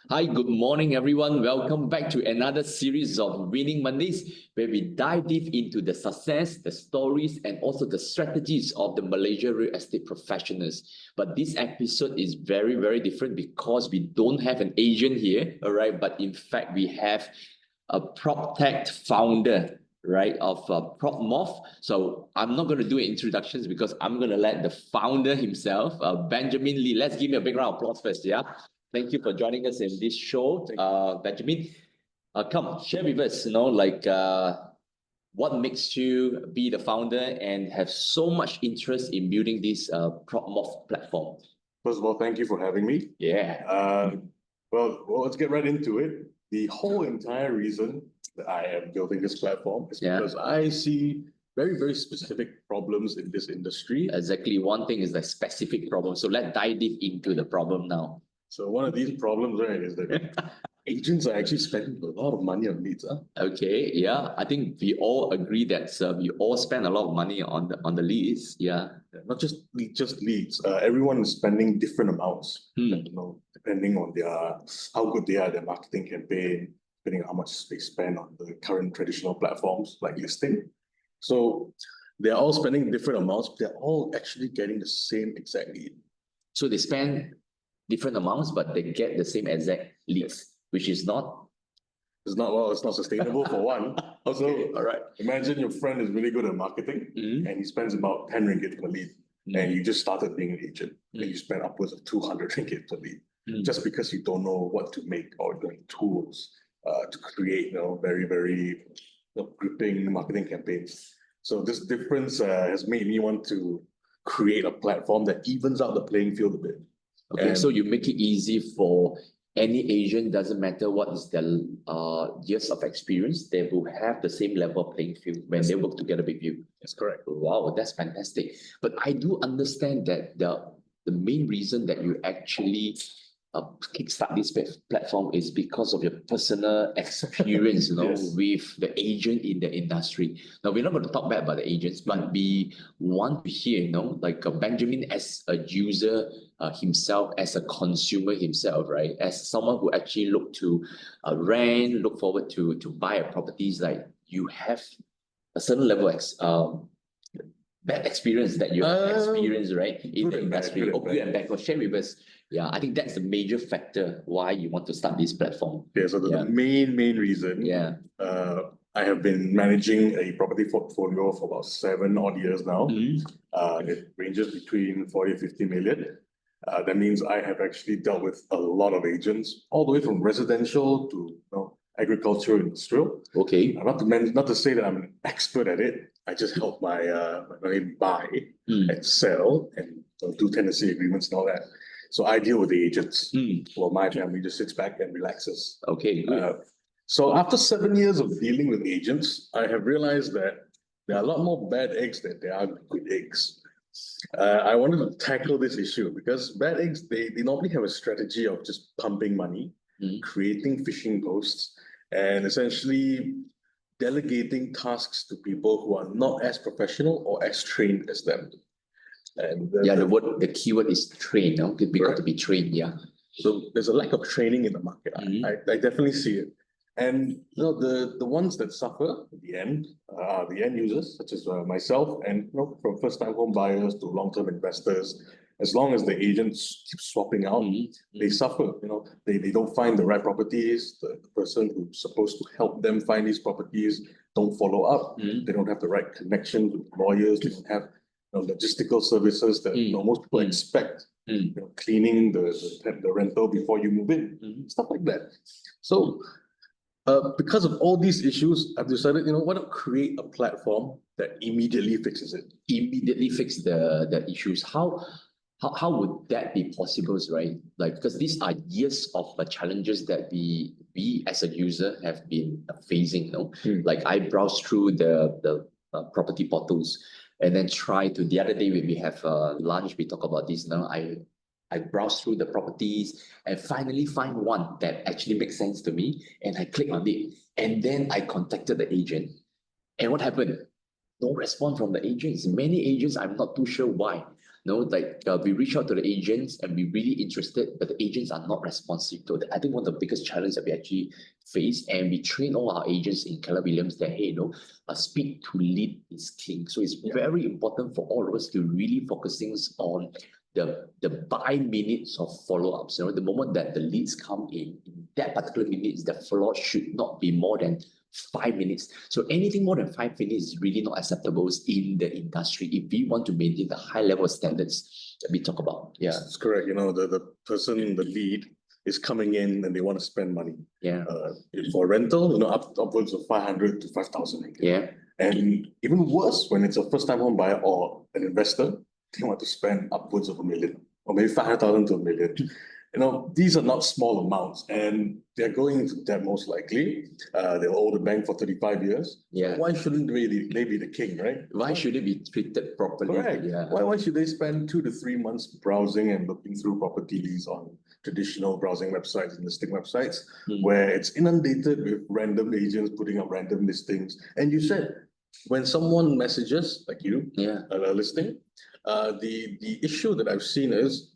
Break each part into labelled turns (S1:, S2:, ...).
S1: Hi, good morning, everyone. Welcome back to another series of Winning Mondays, where we dive deep into the success, the stories, and also the strategies of the Malaysia real estate professionals. But this episode is very, very different because we don't have an agent here, all right? But in fact, we have a PropTech founder, right, of PropMoth. So I'm not going to do introductions because I'm going to let the founder himself, Benjamin Lee. Let's give him a big round of applause first, yeah? Thank you for joining us in this show, Benjamin. Come, share with us, what makes you be the founder and have so much interest in building this PropMoth platform.
S2: First of all, thank you for having me.
S1: Yeah.
S2: Well, let's get right into it. The whole entire reason that I am building this platform is because I see very, very specific problems in this industry.
S1: Exactly. One thing is the specific problem. So let's dive deep into the problem now.
S2: So one of these problems, right, is that agents are actually spending a lot of money on leads.
S1: Okay, yeah. I think we all agree that we all spend a lot of money on the leads. Yeah.
S2: Not just leads. Everyone is spending different amounts, depending on how good they are at their marketing campaign, depending on how much they spend on the current traditional platforms like listing. So they're all spending different amounts, but they're all actually getting the same exact lead.
S1: So they spend different amounts, but they get the same exact leads, which is not...
S2: It's not sustainable for one.
S1: Okay,
S2: so,
S1: all right.
S2: Imagine your friend is really good at marketing and he spends about 10 ringgit per lead and you just started being an agent and you spend upwards of 200 ringgit per lead just because you don't know what to make or doing tools to create, very, very gripping marketing campaigns. So this difference has made me want to create a platform that evens out the playing field a bit.
S1: Okay, so you make it easy for any agent, doesn't matter what is their years of experience, they will have the same level of playing field when they work together with you.
S2: That's correct.
S1: Wow, that's fantastic. But I do understand that the main reason that you actually kickstart this platform is because of your personal experience, with the agent in the industry. Now, we're not going to talk bad about the agents, but we want to hear, Benjamin as a user himself, as a consumer himself, right? As someone who actually look to look forward to buy a properties, like you have a certain level of bad experience that you have experienced, right, in the industry. Good and bad. Share with us. Yeah, I think that's the major factor why you want to start this platform.
S2: Yeah, so the main reason. I have been managing a property portfolio for about 7 odd years now. It ranges between 40 and 50 million. That means I have actually dealt with a lot of agents, all the way from residential to agriculture, industrial.
S1: Okay.
S2: Not to say that I'm an expert at it. I just help my buy and sell and do tenancy agreements and all that. So I deal with the agents, while my family just sits back and relaxes.
S1: Okay, good.
S2: So after 7 years of dealing with agents, I have realized that there are a lot more bad eggs than there are good eggs. I wanted to tackle this issue because bad eggs, they normally have a strategy of just pumping money, creating phishing posts, and essentially delegating tasks to people who are not as professional or as trained as them. And
S1: the keyword is trained. We got to be trained. Yeah.
S2: So there's a lack of training in the market. I definitely see it. And the ones that suffer at the end are the end users, such as myself, and from first-time home buyers to long-term investors. As long as the agents keep swapping out, they suffer. They don't find the right properties. The person who's supposed to help them find these properties don't follow up. They don't have the right connections with lawyers. They don't have logistical services that most people expect. Cleaning the rental before you move in, stuff like that. So because of all these issues, I've decided, why not create a platform that immediately fixes it?
S1: Immediately fix the issues. How would that be possible, right? Because these are years of challenges that we as a user have been facing. Like I browsed through the property portals and then the other day when we have lunch, we talk about this now. I browsed through the properties and finally find one that actually makes sense to me, and I click on it. And then I contacted the agent. And what happened? No response from the agents. Many agents, I'm not too sure why. we reach out to the agents and we're really interested, but the agents are not responsive to that. I think one of the biggest challenges that we actually face, and we train all our agents in Keller Williams that, hey, speak to lead is king. So it's very important for all of us to really focusing on the by minutes of follow-ups. The moment that the leads come in that particular minutes, the follow-up should not be more than 5 minutes. So anything more than 5 minutes is really not acceptable in the industry if we want to maintain the high level of standards that we talk about. Yeah,
S2: that's correct. The person, the lead, is coming in and they want to spend money.
S1: Yeah.
S2: For rental, upwards of 500 to 5,000.
S1: Yeah.
S2: And even worse, when it's a first-time home buyer or an investor, they want to spend upwards of $1 million, or maybe 500,000 to $1 million. These are not small amounts, and they're going into debt most likely. They'll owe the bank for 35 years.
S1: Yeah.
S2: Why shouldn't they be the king, right?
S1: Why should it be treated properly?
S2: Correct.
S1: Yeah.
S2: Why should they spend 2 to 3 months browsing and looking through properties on traditional browsing websites and listing websites, where it's inundated with random agents putting up random listings? And you said, when someone messages, like you, a listing, the issue that I've seen is,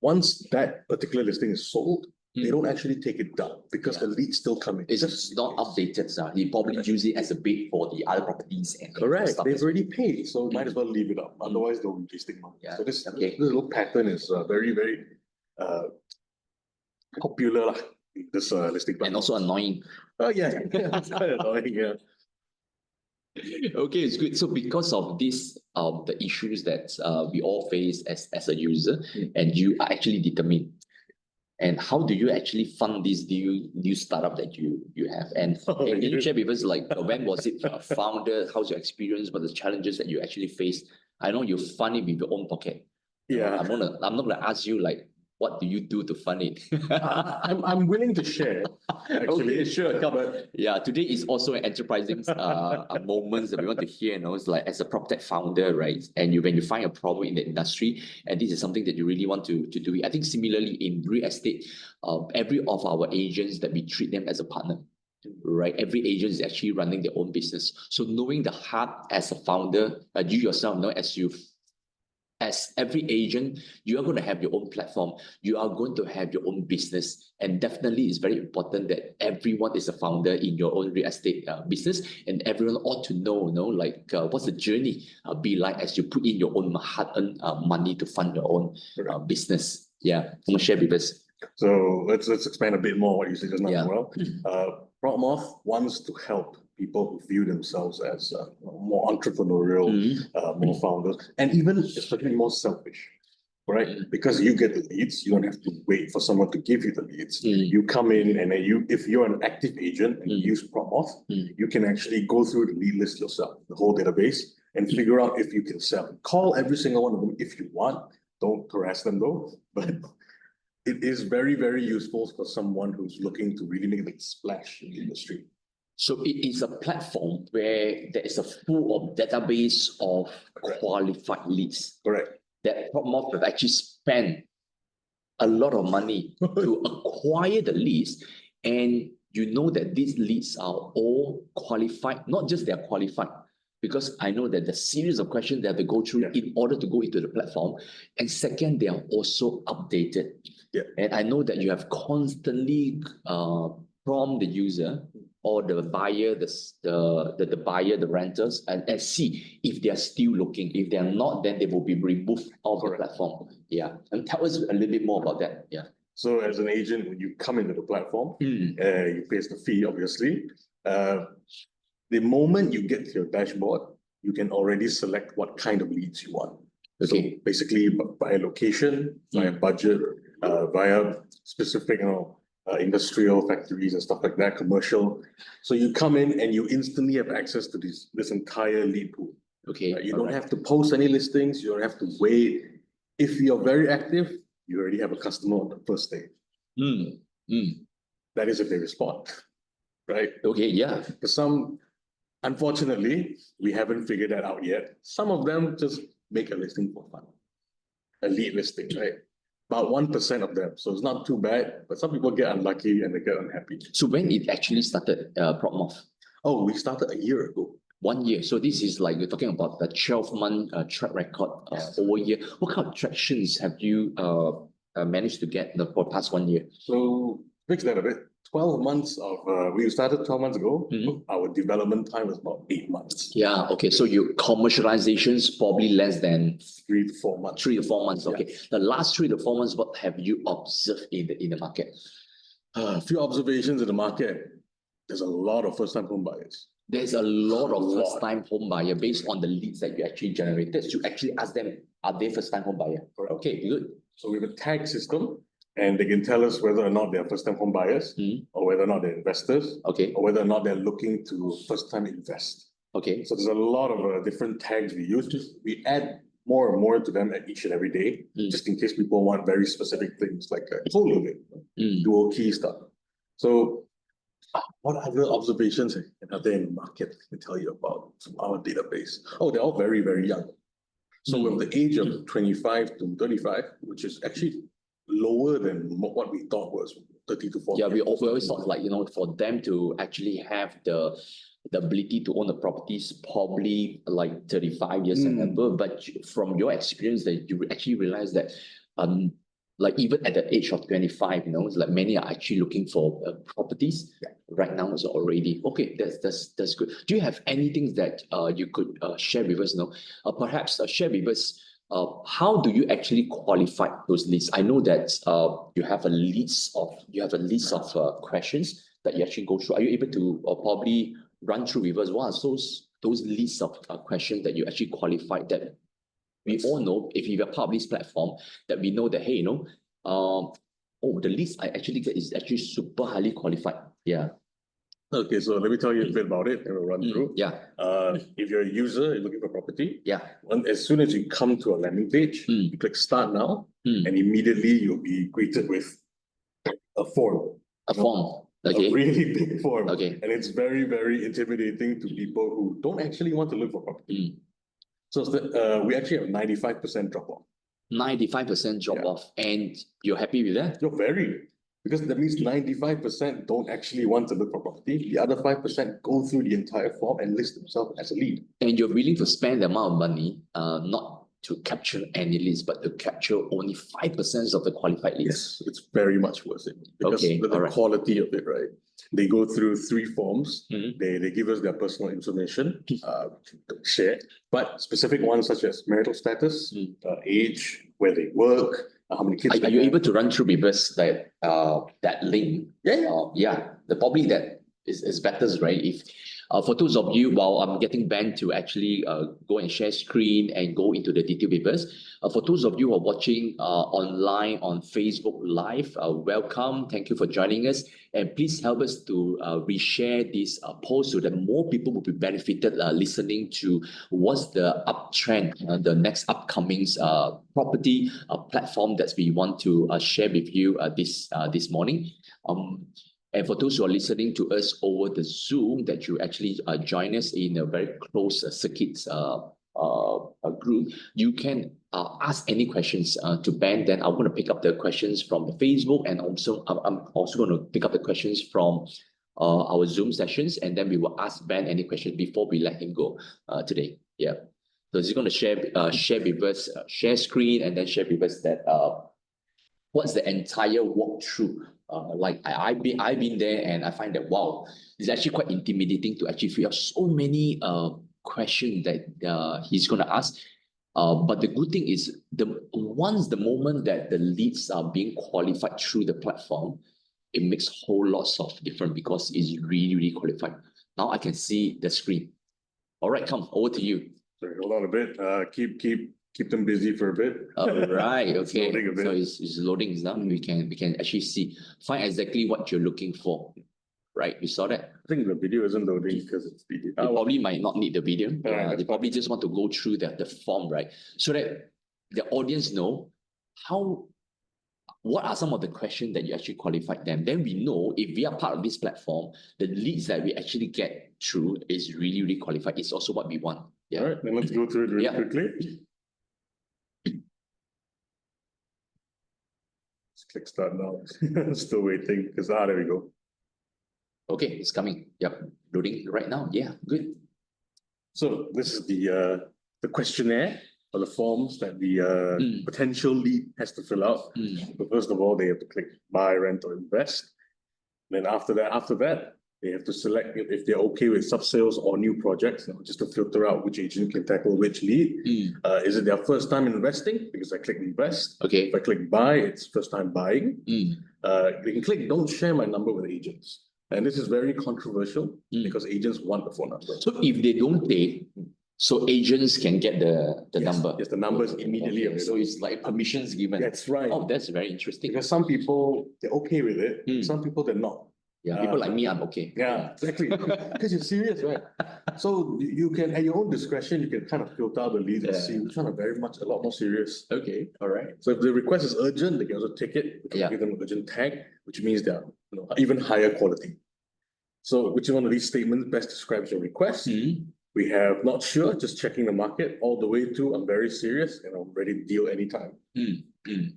S2: once that particular listing is sold, they don't actually take it down because the leads still come in.
S1: It's just not updated, sir. He probably use it as a bait for the other properties.
S2: Correct. They've already paid, so might as well leave it up. Otherwise, they'll be wasting money. So this little pattern is very, very popular, this listing platform.
S1: And also annoying.
S2: Oh, yeah. It's quite annoying, yeah.
S1: Okay, it's good. So because of this, the issues that we all face as a user, and you are actually determined. And how do you actually fund this new startup that you have? And can you share with us, when was it founded? How's your experience? What the challenges that you actually faced? I know you fund it with your own pocket.
S2: Yeah.
S1: I'm not gonna ask you what do you do to fund it?
S2: I'm willing to share. Actually,
S1: okay, sure. But yeah, today is also an enterprising moments that we want to hear. It's like as a PropTech founder, right? And when you find a problem in the industry, and this is something that you really want to do. I think similarly in real estate, every of our agents that we treat them as a partner. Right, every agent is actually running their own business. So knowing the heart as a founder, you yourself know as every agent, you are going to have your own platform. You are going to have your own business. And definitely it's very important that everyone is a founder in your own real estate business. And everyone ought to know, what's the journey be like as you put in your own hard-earned money to fund your own business. Yeah, I'm going to share with us.
S2: So let's expand a bit more what you said just now as well. PropMoth wants to help people who view themselves as more entrepreneurial, more founders, and even especially more selfish, right? Because you get the leads, you don't have to wait for someone to give you the leads. You come in and if you're an active agent and you use PropMoth, you can actually go through the lead list yourself, the whole database, and figure out if you can sell. Call every single one of them if you want. Don't harass them though, but it is very, very useful for someone who's looking to really make a big splash in the industry.
S1: So it is a platform where there is a full of database of qualified leads.
S2: Correct.
S1: That PropMoth have actually spent a lot of money to acquire the leads, and you know that these leads are all qualified. Not just they are qualified, because I know that the series of questions they have to go through in order to go into the platform. And second, they are also updated.
S2: Yeah.
S1: And I know that you have constantly prompt the user or the buyer, the buyer, the renters, and see if they are still looking. If they are not, then they will be removed off the platform. Yeah. And tell us a little bit more about that. Yeah.
S2: So as an agent, when you come into the platform, you pay the fee, obviously. The moment you get to your dashboard, you can already select what kind of leads you want. Okay. So basically, by location, by budget, via specific, industrial factories and stuff like that, commercial. So you come in and you instantly have access to this entire lead pool.
S1: Okay.
S2: You don't have to post any listings. You don't have to wait. If you're very active, you already have a customer on the first day. That is if they respond, right?
S1: Okay, yeah.
S2: For some, unfortunately, we haven't figured that out yet. Some of them just make a listing for fun, a lead listing, right? About 1% of them. So it's not too bad, but some people get unlucky and they get unhappy.
S1: So when it actually started, PropMoth?
S2: Oh, we started a year ago.
S1: 1 year. So this is like you're talking about the 12-month track record over a year. What kind of tractions have you managed to get for the past 1 year?
S2: So fix that a bit. 12 months of we started 12 months ago. Our development time was about 8 months.
S1: Yeah, okay. So your commercialization's probably less than
S2: 3 to 4 months.
S1: 3 to 4 months.
S2: Yeah.
S1: Okay. The last 3 to 4 months, what have you observed in the market?
S2: A few observations in the market. There's a lot of first-time home buyers.
S1: There's a lot of first-time home buyer based on the leads that you actually generated. You actually ask them, are they first-time home buyer?
S2: Correct.
S1: Okay, good.
S2: So we have a tag system, and they can tell us whether or not they're first-time home buyers, or whether or not they're investors,
S1: Okay.
S2: or whether or not they're looking to first-time invest.
S1: Okay.
S2: So there's a lot of different tags we use. We add more and more to them at each and every day, just in case people want very specific things like co-living, dual key stuff. So what other observations are there in the market I can tell you about from our database? Oh, they're all very, very young. So with the age of 25 to 35, which is actually lower than what we thought was 30 to 40.
S1: Yeah, we always thought like, for them to actually have the ability to own the properties probably like 35 years and above. But from your experience, that you actually realize that like even at the age of 25, it's like many are actually looking for properties right now is already. Okay, that's good. Do you have anything that you could share with us? Perhaps share with us how do you actually qualify those leads? I know that you have a list of questions that you actually go through. Are you able to probably run through with us what are those lists of questions that you actually qualified that we all know if you're part of this platform that we know that, hey, the list I actually get is actually super highly qualified. Yeah.
S2: Okay, so let me tell you a bit about it and we'll run through.
S1: Yeah.
S2: If you're a user, you're looking for property.
S1: Yeah.
S2: As soon as you come to a landing page, you click start now, and immediately you'll be greeted with a form.
S1: A form. Okay.
S2: A really big form.
S1: Okay.
S2: And it's very, very intimidating to people who don't actually want to look for property. So we actually have 95% drop off. 95%
S1: drop off. And you're happy with that?
S2: You're very. Because that means 95% don't actually want to look for property. The other 5% go through the entire form and list themselves as a lead.
S1: And you're willing to spend the amount of money, not to capture any leads, but to capture only 5% of the qualified leads.
S2: Yes, it's very much worth it. Because the quality of it, right? They go through 3 forms. They give us their personal information, share, but specific ones such as marital status, age, where they work, how many kids.
S1: Are you able to run through with us that link?
S2: Yeah.
S1: The probably that is better, right? If for those of you, while I'm getting banned to actually go and share screen and go into the detail papers, for those of you who are watching online on Facebook Live, welcome. Thank you for joining us. And please help us to reshare this post so that more people will be benefited listening to what's the uptrend, the next upcoming property platform that we want to share with you this morning. And for those who are listening to us over the Zoom, that you actually join us in a very close circuits group, you can ask any questions to Ben. Then I'm going to pick up the questions from the Facebook, and also I'm also going to pick up the questions from our Zoom sessions, and then we will ask Ben any questions before we let him go today. Yeah. So he's going to share with us, share screen, and then share with us that what's the entire walkthrough. Like I've been there, and I find that wow, it's actually quite intimidating to actually fill out so many questions that he's gonna ask. But the good thing is the moment that the leads are being qualified through the platform, it makes whole lots of difference because it's really, really qualified. Now I can see the screen. All right, come over to you.
S2: Sorry, hold on a bit. Keep them busy for a bit.
S1: Right. Okay.
S2: Loading a bit.
S1: So it's loading now. We can actually find exactly what you're looking for. Right. You saw that?
S2: I think the video isn't loading because it's the.
S1: They probably might not need the video.
S2: Right,
S1: they probably just want to go through the form, right? So that the audience know what are some of the questions that you actually qualified them. Then we know if we are part of this platform, the leads that we actually get through is really, really qualified. It's also what we want. Yeah.
S2: All right. Then let's go through it really quickly. Click start now. Still waiting because there we go.
S1: Okay, it's coming. Yep, loading right now. Yeah, good.
S2: So this is the questionnaire or the forms that the potential lead has to fill out. So first of all, they have to click buy, rent, or invest. Then after that, they have to select if they're okay with sub-sales or new projects, just to filter out which agent can tackle which lead. Is it their first time investing? Because I click invest.
S1: Okay.
S2: If I click buy, it's first time buying. They can click don't share my number with agents. And this is very controversial because agents want the phone number.
S1: So if they don't pay, so agents can get the number.
S2: Yes, the number is immediately available.
S1: So it's like permissions given.
S2: That's right.
S1: Oh, that's very interesting.
S2: Because some people, they're okay with it. Some people, they're not.
S1: Yeah, people like me, I'm okay.
S2: Yeah, exactly. Because you're serious, right? So you can, at your own discretion, you can kind of filter out the leads and see which one are a lot more serious.
S1: Okay, all right.
S2: So if the request is urgent, they can also tick it. We can give them an urgent tag, which means they're even higher quality. So which one of these statements best describes your request? We have not sure, just checking the market, all the way to I'm very serious and I'm ready to deal anytime.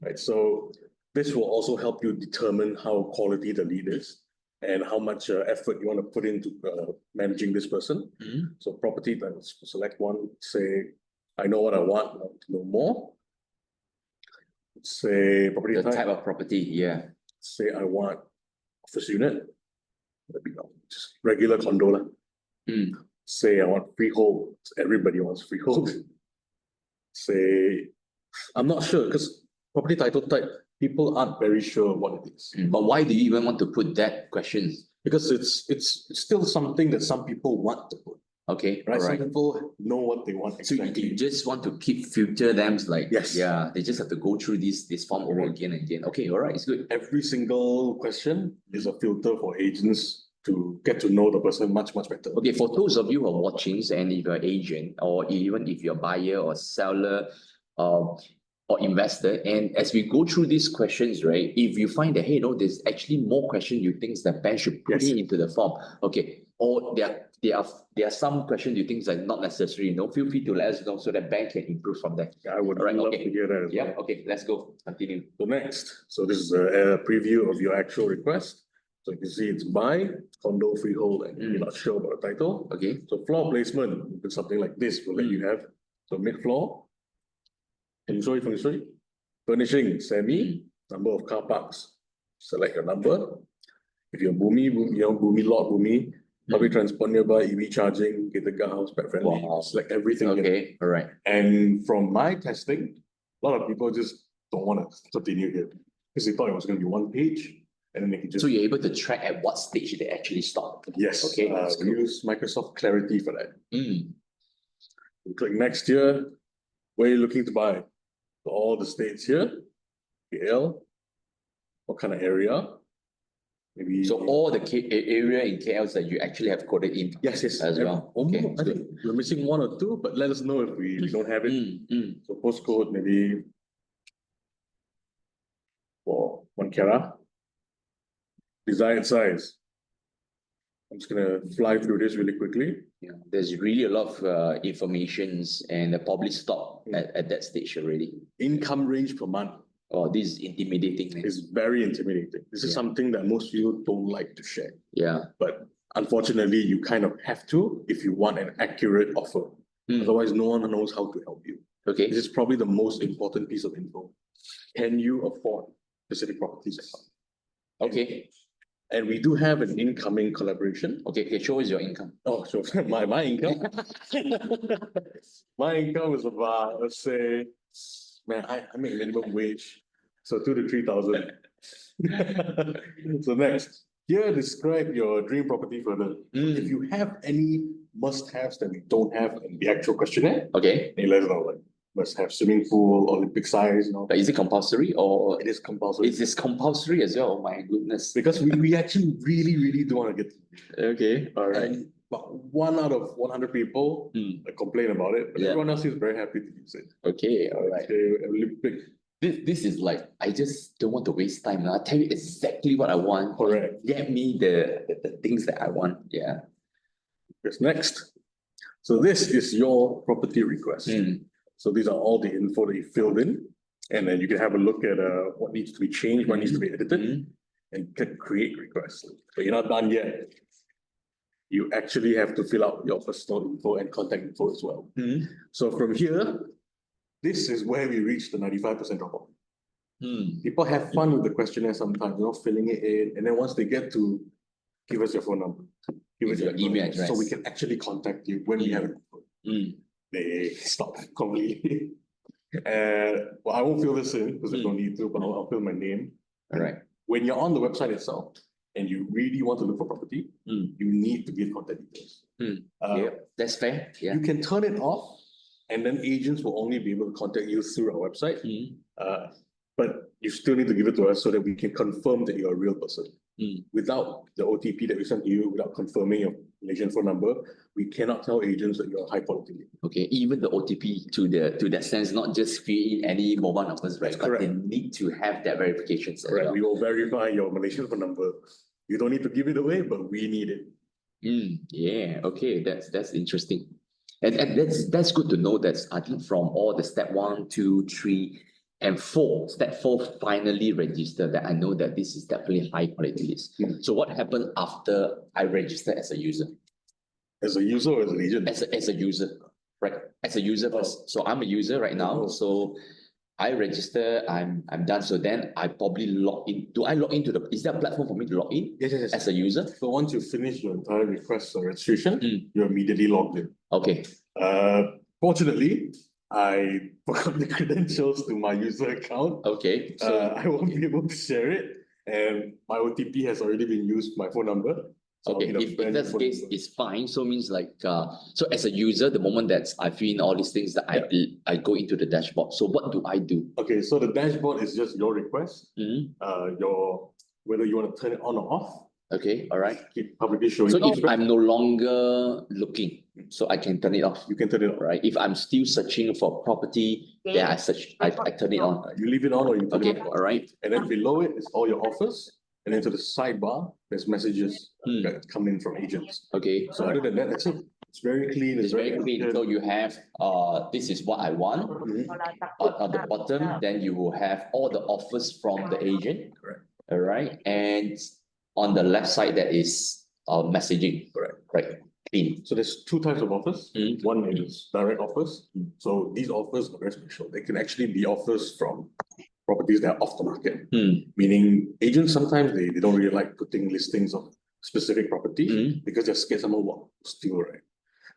S2: Right. So this will also help you determine how quality the lead is and how much effort you want to put into managing this person. So property, let's select one, say, I know what I want to know more. Let's say property
S1: The type of property,
S2: Say I want office unit. Just regular condola. Say I want freehold. Everybody wants freehold. Say, I'm not sure because property title type, people aren't very sure what it is.
S1: But why do you even want to put that question?
S2: Because it's still something that some people want to put.
S1: Okay,
S2: right?
S1: All right.
S2: Some people know what they want exactly.
S1: So you just want to filter them like,
S2: yes.
S1: They just have to go through this form over again and again. Okay, all right, it's good.
S2: Every single question is a filter for agents to get to know the person much, much better.
S1: Okay, for those of you who are watching, and if you're an agent, or even if you're a buyer or seller, or investor, and as we go through these questions, right, if you find that, hey, there's actually more questions you think the bank should put in into the form, okay, or there are some questions you think are not necessary, feel free to let us know so that bank can improve from there.
S2: I would love to hear that as well.
S1: Okay, let's go, continue.
S2: So next, so this is a preview of your actual request. So you can see it's buy, condo, freehold, and you're not sure about the title.
S1: Okay.
S2: So floor placement, something like this will let you have. So mid-floor, furnishing, semi, number of car parks. Select your number. If you're Boomi lot, public transport nearby, EV charging, gated house, pet friendly. Select everything.
S1: Okay, all right.
S2: And from my testing, a lot of people just don't want to continue here because they thought it was going to be one page. And then they can just...
S1: So you're able to track at what stage they actually stop.
S2: Yes.
S1: Okay.
S2: We use Microsoft Clarity for that. We click next here. Where are you looking to buy? So all the states here. KL. What kind of area? Maybe.
S1: So all the area in KL that you actually have coded in.
S2: Yes.
S1: As well. Okay.
S2: I think we're missing one or two, but let us know if we don't have it. So postcode maybe for Mankera. Desired size. I'm just gonna fly through this really quickly.
S1: Yeah, there's really a lot of informations and probably stop at that stage already.
S2: Income range per month.
S1: Oh, this is intimidating.
S2: It's very intimidating. This is something that most people don't like to share.
S1: Yeah.
S2: But unfortunately, you kind of have to if you want an accurate offer. Otherwise, no one knows how to help you.
S1: Okay.
S2: This is probably the most important piece of info. Can you afford specific properties?
S1: Okay.
S2: And we do have an incoming collaboration.
S1: Okay, show us your income.
S2: Oh, so my income. My income is about, let's say, man, I make minimum wage. So 2,000 to 3,000. So next, here describe your dream property further. If you have any must-haves that we don't have in the actual questionnaire,
S1: okay,
S2: let us know, like must have swimming pool, Olympic size,
S1: But is it compulsory or
S2: it is compulsory?
S1: Is this compulsory as well? Oh my goodness.
S2: Because we actually really do want to get.
S1: Okay, all right.
S2: And but 1 out of 100 people complain about it, but everyone else is very happy to use it.
S1: Okay, all right.
S2: Olympic.
S1: This is like, I just don't want to waste time. I'll tell you exactly what I want.
S2: Correct.
S1: Get me the things that I want. Yeah.
S2: Yes, next. So this is your property request. So these are all the info that you filled in. And then you can have a look at what needs to be changed, what needs to be edited, and click create request. But you're not done yet. you actually have to fill out your personal info and contact info as well. So from here, this is where we reach the 95% drop-off. People have fun with the questionnaire sometimes, filling it in, and then once they get to give us your phone number, give us your email address, so we can actually contact you when we have it. They stop completely. Well, I won't fill this in because I don't need to, but I'll fill my name.
S1: All right.
S2: When you're on the website itself and you really want to look for property, you need to give contact details.
S1: Yeah, that's fair. Yeah.
S2: You can turn it off, and then agents will only be able to contact you through our website. But you still need to give it to us so that we can confirm that you're a real person. Without the OTP that we send to you, without confirming your Malaysian phone number, we cannot tell agents that you're high quality.
S1: Okay, even the OTP to that sense, not just fill in any mobile numbers, right? But they need to have that verification.
S2: Correct. We will verify your Malaysian phone number. You don't need to give it away, but we need it.
S1: Yeah. Okay, that's interesting, and that's good to know. That I think from all the step 1, 2, 3. And 4, step 4 finally register that I know that this is definitely high quality list. So what happened after I registered as a user?
S2: As a user or as an agent?
S1: As a user, right? As a user first. So I'm a user right now. So I register, I'm done. So then I probably log in. Do I log into is there a platform for me to log in?
S2: Yes.
S1: As a user?
S2: So once you finish your entire request for registration, you're immediately logged in.
S1: Okay.
S2: Fortunately, I forgot the credentials to my user account.
S1: Okay. So
S2: I won't be able to share it. And my OTP has already been used, my phone number. So
S1: okay, if that's the case, it's fine. So means like, so as a user, the moment that I fill in all these things that I go into the dashboard. So what do I do?
S2: Okay, so the dashboard is just your request. Whether you want to turn it on or off.
S1: Okay, all right.
S2: Keep publicly showing.
S1: So if I'm no longer looking, so I can turn it off.
S2: You can turn it off.
S1: Right. If I'm still searching for property, then I turn it on.
S2: You leave it on or you turn it off.
S1: All right.
S2: And then below it is all your offers. And then to the sidebar, there's messages that come in from agents.
S1: Okay.
S2: So other than that, that's it. It's very clean.
S1: It's very clean. So you have this is what I want. On the bottom, then you will have all the offers from the agent.
S2: Correct.
S1: All right. And on the left side, that is messaging.
S2: Correct.
S1: Right. Clean.
S2: So there's 2 types of offers. One is direct offers. So these offers are very special. They can actually be offers from properties that are off the market. Meaning agents sometimes they don't really like putting listings of specific property because they're scared someone will steal, right?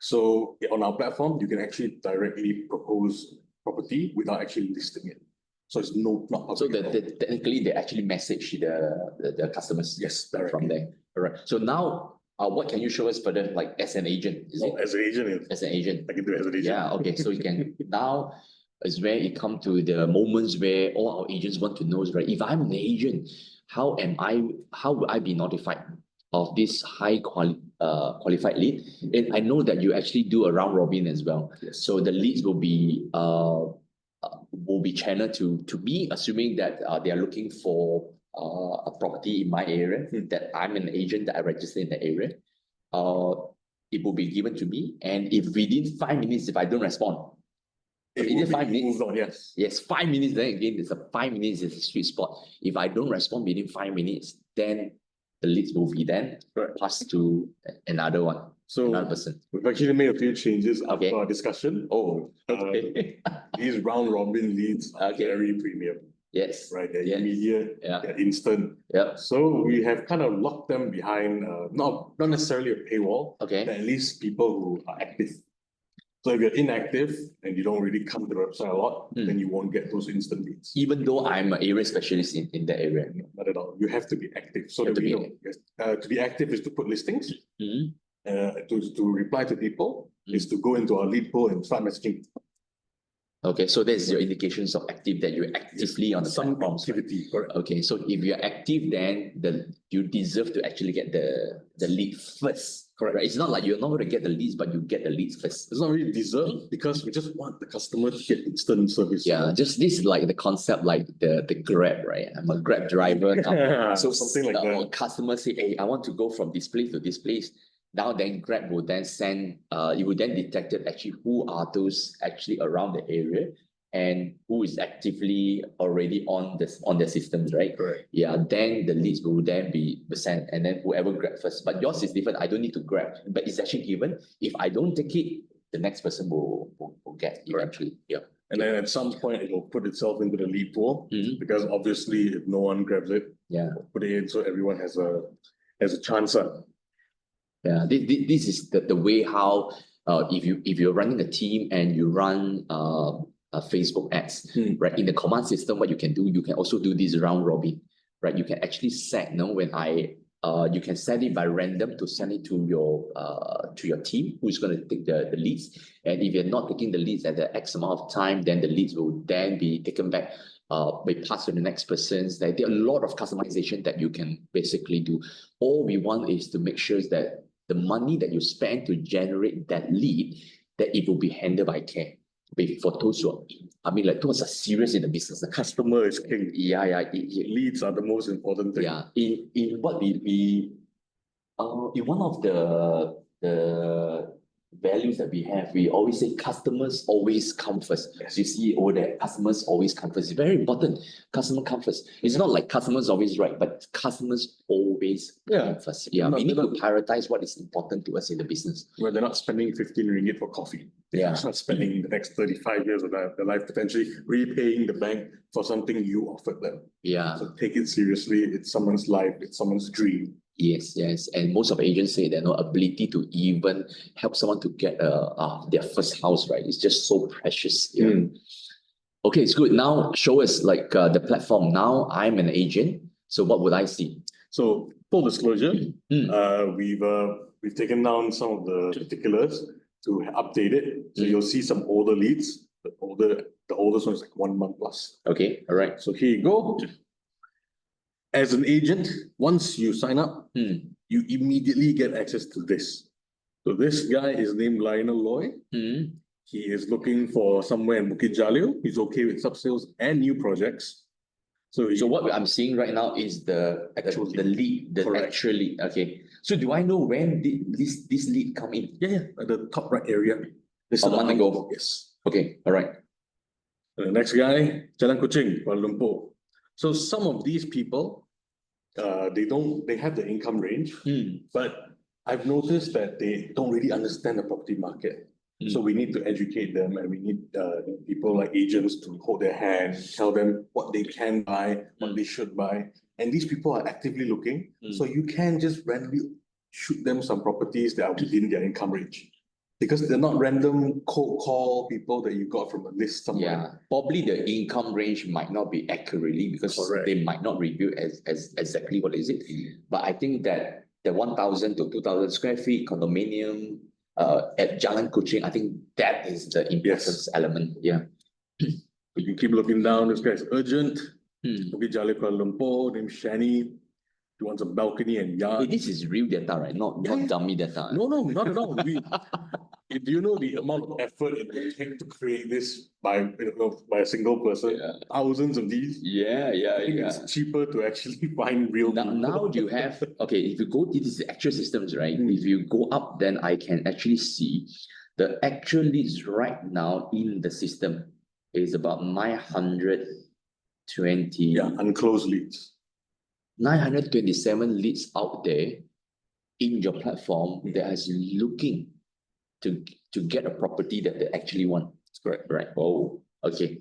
S2: So on our platform, you can actually directly propose property without actually listing it. So it's not public.
S1: So technically they actually message the customers.
S2: Yes,
S1: directly. From there. All right. So now what can you show us further, like as an agent?
S2: As an agent.
S1: As an agent.
S2: I can do it as an agent.
S1: Yeah, okay. So you can now is where it come to the moments where all our agents want to know is, right, if I'm an agent, how will I be notified of this qualified lead? And I know that you actually do a round robin as well.
S2: Yes.
S1: So the leads will be channeled to me, assuming that they are looking for a property in my area, that I'm an agent that I register in the area. It will be given to me, and if within 5 minutes, if I don't respond, within 5 minutes,
S2: on,
S1: yes, 5 minutes. Then again, there's 5 minutes is a sweet spot. If I don't respond within 5 minutes, then the leads will be then passed to another one.
S2: So
S1: another person.
S2: We've actually made a few changes after our discussion.
S1: Oh, okay.
S2: These round robin leads are very premium.
S1: Yes.
S2: Right. They're immediate, they're instant.
S1: Yep.
S2: So we have kind of locked them behind not necessarily a paywall,
S1: okay,
S2: but at least people who are active. So if you're inactive and you don't really come to the website a lot, then you won't get those instant leads.
S1: Even though I'm an area specialist in that area.
S2: No, not at all. You have to be active. So that we know. Yes. To be active is to put listings. To reply to people is to go into our lead pool and start messaging.
S1: Okay, so that's your indications of active, that you're actively on the platform.
S2: Activity, correct.
S1: Okay, so if you're active, then you deserve to actually get the lead first.
S2: Correct.
S1: Right? It's not like you're not going to get the leads, but you get the leads first.
S2: It's not really deserved because we just want the customer to get instant service.
S1: Yeah, just this is like the concept, like the Grab, right? I'm a Grab driver.
S2: So something like that.
S1: Customer say, hey, I want to go from this place to this place. Now then Grab will then send, you will then detect actually who are those actually around the area, and who is actively already on their systems, right?
S2: Correct.
S1: Yeah, then the leads will then be sent, and then whoever grab first. But yours is different. I don't need to grab, but it's actually given. If I don't take it, the next person will get eventually. Yeah.
S2: And then at some point, it will put itself into the lead pool because obviously, if no one grabs it,
S1: Yeah.
S2: put it in so everyone has a chance.
S1: Yeah, this is the way how if you're running a team and you run Facebook ads, right? In the command system, what you can do, you can also do this round robin, right? You can actually set, when you can set it by random to send it to your team who's going to take the leads. And if you're not taking the leads at the X amount of time, then the leads will then be taken back, be passed to the next person. There are a lot of customization that you can basically do. All we want is to make sure that the money that you spend to generate that lead, that it will be handled by care. For those who are, those are serious in the business. The
S2: Customer is king.
S1: Yeah.
S2: Leads are the most important thing.
S1: Yeah. In what in one of the values that we have, we always say customers always come first. Yes. You see over there, customers always come first. It's very important. Customer come first. It's not like customers always right, but customers always come first. Yeah, we need to prioritize what is important to us in the business.
S2: Well, they're not spending 15 ringgit for coffee. They're not spending the next 35 years of their life potentially repaying the bank for something you offered them.
S1: Yeah.
S2: So take it seriously. It's someone's life. It's someone's dream.
S1: Yes. And most of the agents say that no ability to even help someone to get their first house, right? It's just so precious. Yeah. Okay, it's good. Now show us the platform. Now I'm an agent. So what would I see?
S2: So full disclosure, we've taken down some of the particulars to update it. So you'll see some older leads. The oldest one is like 1 month plus.
S1: Okay, all right.
S2: So here you go. As an agent, once you sign up, you immediately get access to this. So this guy is named Lionel Loy. He is looking for somewhere in Bukit Jalil. He's okay with sub-sales and new projects. So
S1: what I'm seeing right now is the actual lead. Okay. So do I know when did this lead come in?
S2: Yeah, at the top right area.
S1: A month ago.
S2: Yes.
S1: Okay, all right.
S2: The next guy, Jalan Kuching, Kuala Lumpur. So some of these people, they have the income range, but I've noticed that they don't really understand the property market. So we need to educate them, and we need people like agents to hold their hand, tell them what they can buy, what they should buy. And these people are actively looking, so you can just randomly shoot them some properties that are within their income range. Because they're not random cold call people that you got from a list somewhere.
S1: Yeah, probably the income range might not be accurately because they might not review as exactly what is it. But I think that the 1,000 to 2,000 square feet condominium at Jalan Kuching, I think that is the important element. Yeah.
S2: You keep looking down, this guy's urgent. Bukit Jalil, Kuala Lumpur, named Shani. He wants a balcony and yard.
S1: This is real data, right? Not dummy data.
S2: No, not at all. Do you know the amount of effort it will take to create this by a single person? Thousands of these.
S1: Yeah.
S2: It's cheaper to actually find real people.
S1: Now you have, okay, if you go, this is the actual systems, right? If you go up, then I can actually see the actual leads right now in the system is about 920.
S2: Yeah, unclosed leads.
S1: 927 leads out there in your platform that is looking to get a property that they actually want.
S2: That's correct.
S1: Right. Oh, okay.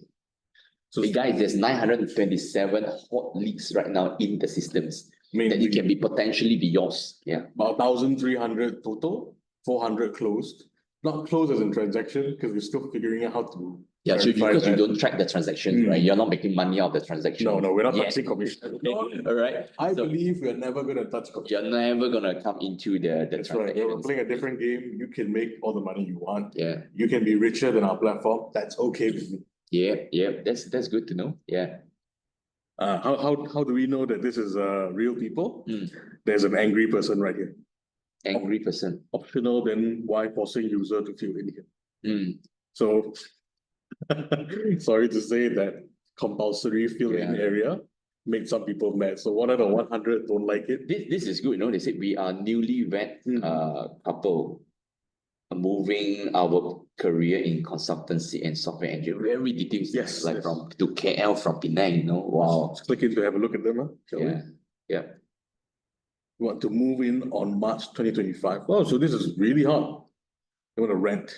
S1: So hey guys, there's 927 hot leads right now in the systems that it can be potentially be yours. Yeah.
S2: About 1,300 total, 400 closed. Not closed as in transaction because we're still figuring out how to.
S1: Yeah, so because you don't track the transaction, right? You're not making money out of the transaction.
S2: No, we're not touching commission.
S1: All right.
S2: I believe we're never going to touch commission.
S1: You're never going to come into the
S2: That's
S1: transaction.
S2: right. We're playing a different game. You can make all the money you want.
S1: Yeah.
S2: You can be richer than our platform. That's okay with me.
S1: Yeah. That's good to know. Yeah.
S2: How do we know that this is real people? There's an angry person right here.
S1: Angry person.
S2: Optional, then why forcing user to fill in here? So sorry to say that compulsory fill-in area made some people mad. So 1 out of 100 don't like it.
S1: This is good, They said we are newly wed couple. moving our career in consultancy and software engineering, very detailed.
S2: Yes,
S1: like
S2: yes.
S1: from to KL, from Penang, you know. Wow.
S2: Let's click in to have a look at them, shall we?
S1: Yeah. Yeah.
S2: We want to move in on March 2025. Oh, so this is really hard. They want to rent.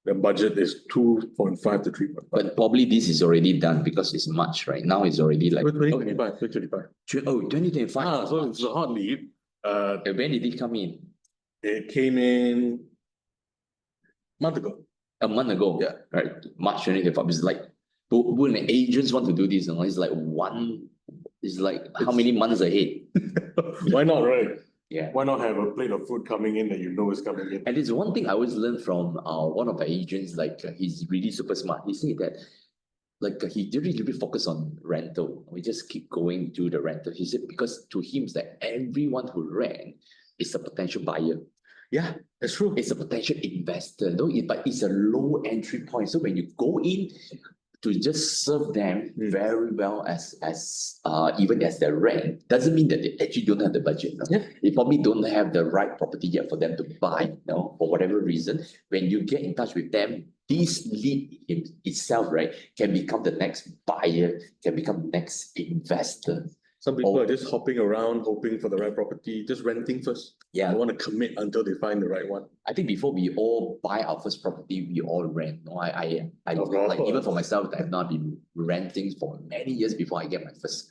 S2: The budget is 2.5 to 3.5.
S1: But probably this is already done because it's March, right? Now it's already like
S2: 2025, 2025.
S1: Oh, 2025.
S2: So it's a hard lead.
S1: When did it come in?
S2: It came in a month ago.
S1: A month ago.
S2: Yeah.
S1: Right. March 2025. It's like when agents want to do this, you know, it's like how many months ahead?
S2: Why not, right?
S1: Yeah.
S2: Why not have a plate of food coming in that you know is coming in?
S1: And it's one thing I always learned from one of the agents, he's really super smart. He said that he didn't really focus on rental. We just keep going to the rental. He said because to him it's like everyone who rent is a potential buyer.
S2: Yeah, that's true.
S1: It's a potential investor, no? But it's a low entry point. So when you go in to just serve them very well as even as their rent, doesn't mean that they actually don't have the budget. No?
S2: Yeah.
S1: They probably don't have the right property yet for them to buy, no? For whatever reason. When you get in touch with them, this lead in itself, right, can become the next buyer, can become the next investor.
S2: Some people are just hopping around, hoping for the right property, just renting first.
S1: Yeah.
S2: They want to commit until they find the right one.
S1: I think before we all buy our first property, we all rent. No, I like even for myself, I've not been renting for many years before I get my first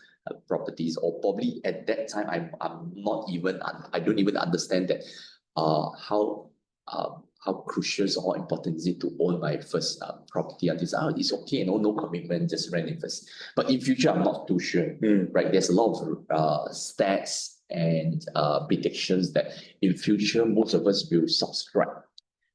S1: properties, or probably at that time I'm not even I don't even understand that how crucial or important is it to own my first property until it's okay, no commitment, just rent it first. But in future, I'm not too sure, right? There's a lot of stats and predictions that in future, most of us will subscribe,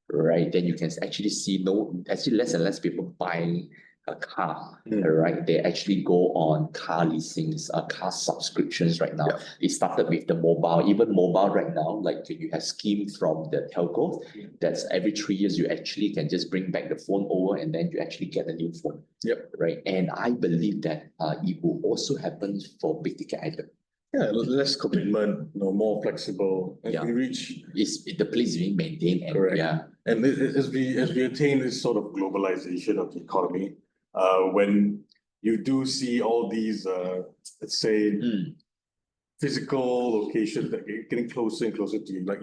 S1: right? Then you can actually see less and less people buying a car, right? They actually go on car leasings, car subscriptions right now. It started with the mobile, even mobile right now, like you have scheme from the telco, that's every 3 years you actually can just bring back the phone over and then you actually get a new phone.
S2: Yep.
S1: Right. And I believe that it will also happen for big ticket item.
S2: Yeah, less commitment, more flexible. As we reach,
S1: the place is being maintained. And,
S2: correct.
S1: Yeah.
S2: And as we attain this sort of globalization of the economy, when you do see all these, let's say, physical locations that are getting closer and closer to you, like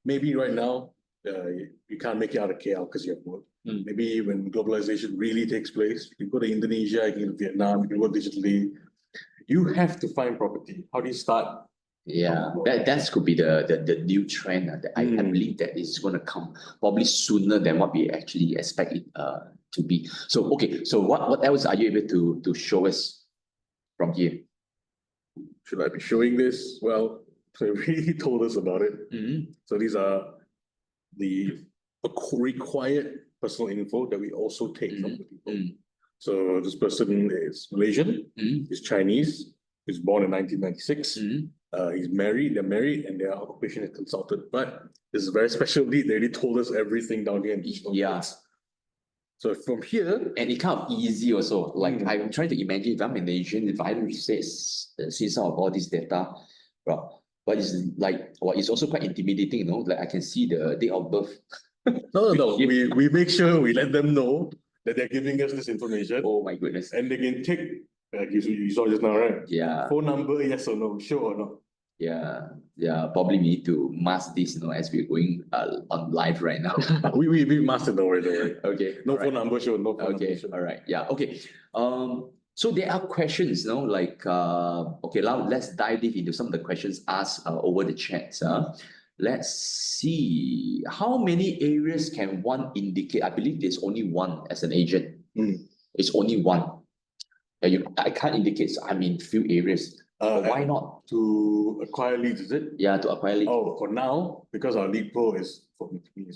S2: maybe right now, you can't make it out of KL because you have work. Maybe when globalization really takes place, you can go to Indonesia, you can go to Vietnam, you can work digitally. You have to find property. How do you start?
S1: Yeah, that could be the new trend. I believe that is going to come probably sooner than what we actually expect it to be. So okay, so what else are you able to show us from here?
S2: Should I be showing this? Well, they really told us about it. So these are the required personal info that we also take from the people. So this person is Malaysian, he's Chinese, he's born in 1996. He's married, they're married, and their occupation is consultant. But this is a very special lead. They already told us everything down here in these notes. So from here,
S1: and it's kind of easy also. Like I'm trying to imagine if I'm an Asian, if I see some of all this data, but it's also quite intimidating, Like I can see the date of birth.
S2: No. We make sure we let them know that they're giving us this information.
S1: Oh my goodness.
S2: And they can take, like you saw just now, right?
S1: Yeah.
S2: Phone number, yes or no, sure or not.
S1: Yeah. Probably we need to mask this, as we're going on live right now.
S2: we masked it already.
S1: Okay.
S2: No phone number, sure. No phone number.
S1: All right. Yeah. Okay. So there are questions, okay, now let's dive deep into some of the questions asked over the chat. Let's see. How many areas can one indicate? I believe there's only one as an agent. It's only one. I can't indicate, so I'm in few areas. Why not?
S2: To acquire leads, is it?
S1: Yeah, to acquire leads.
S2: Oh, for now, because our lead pool is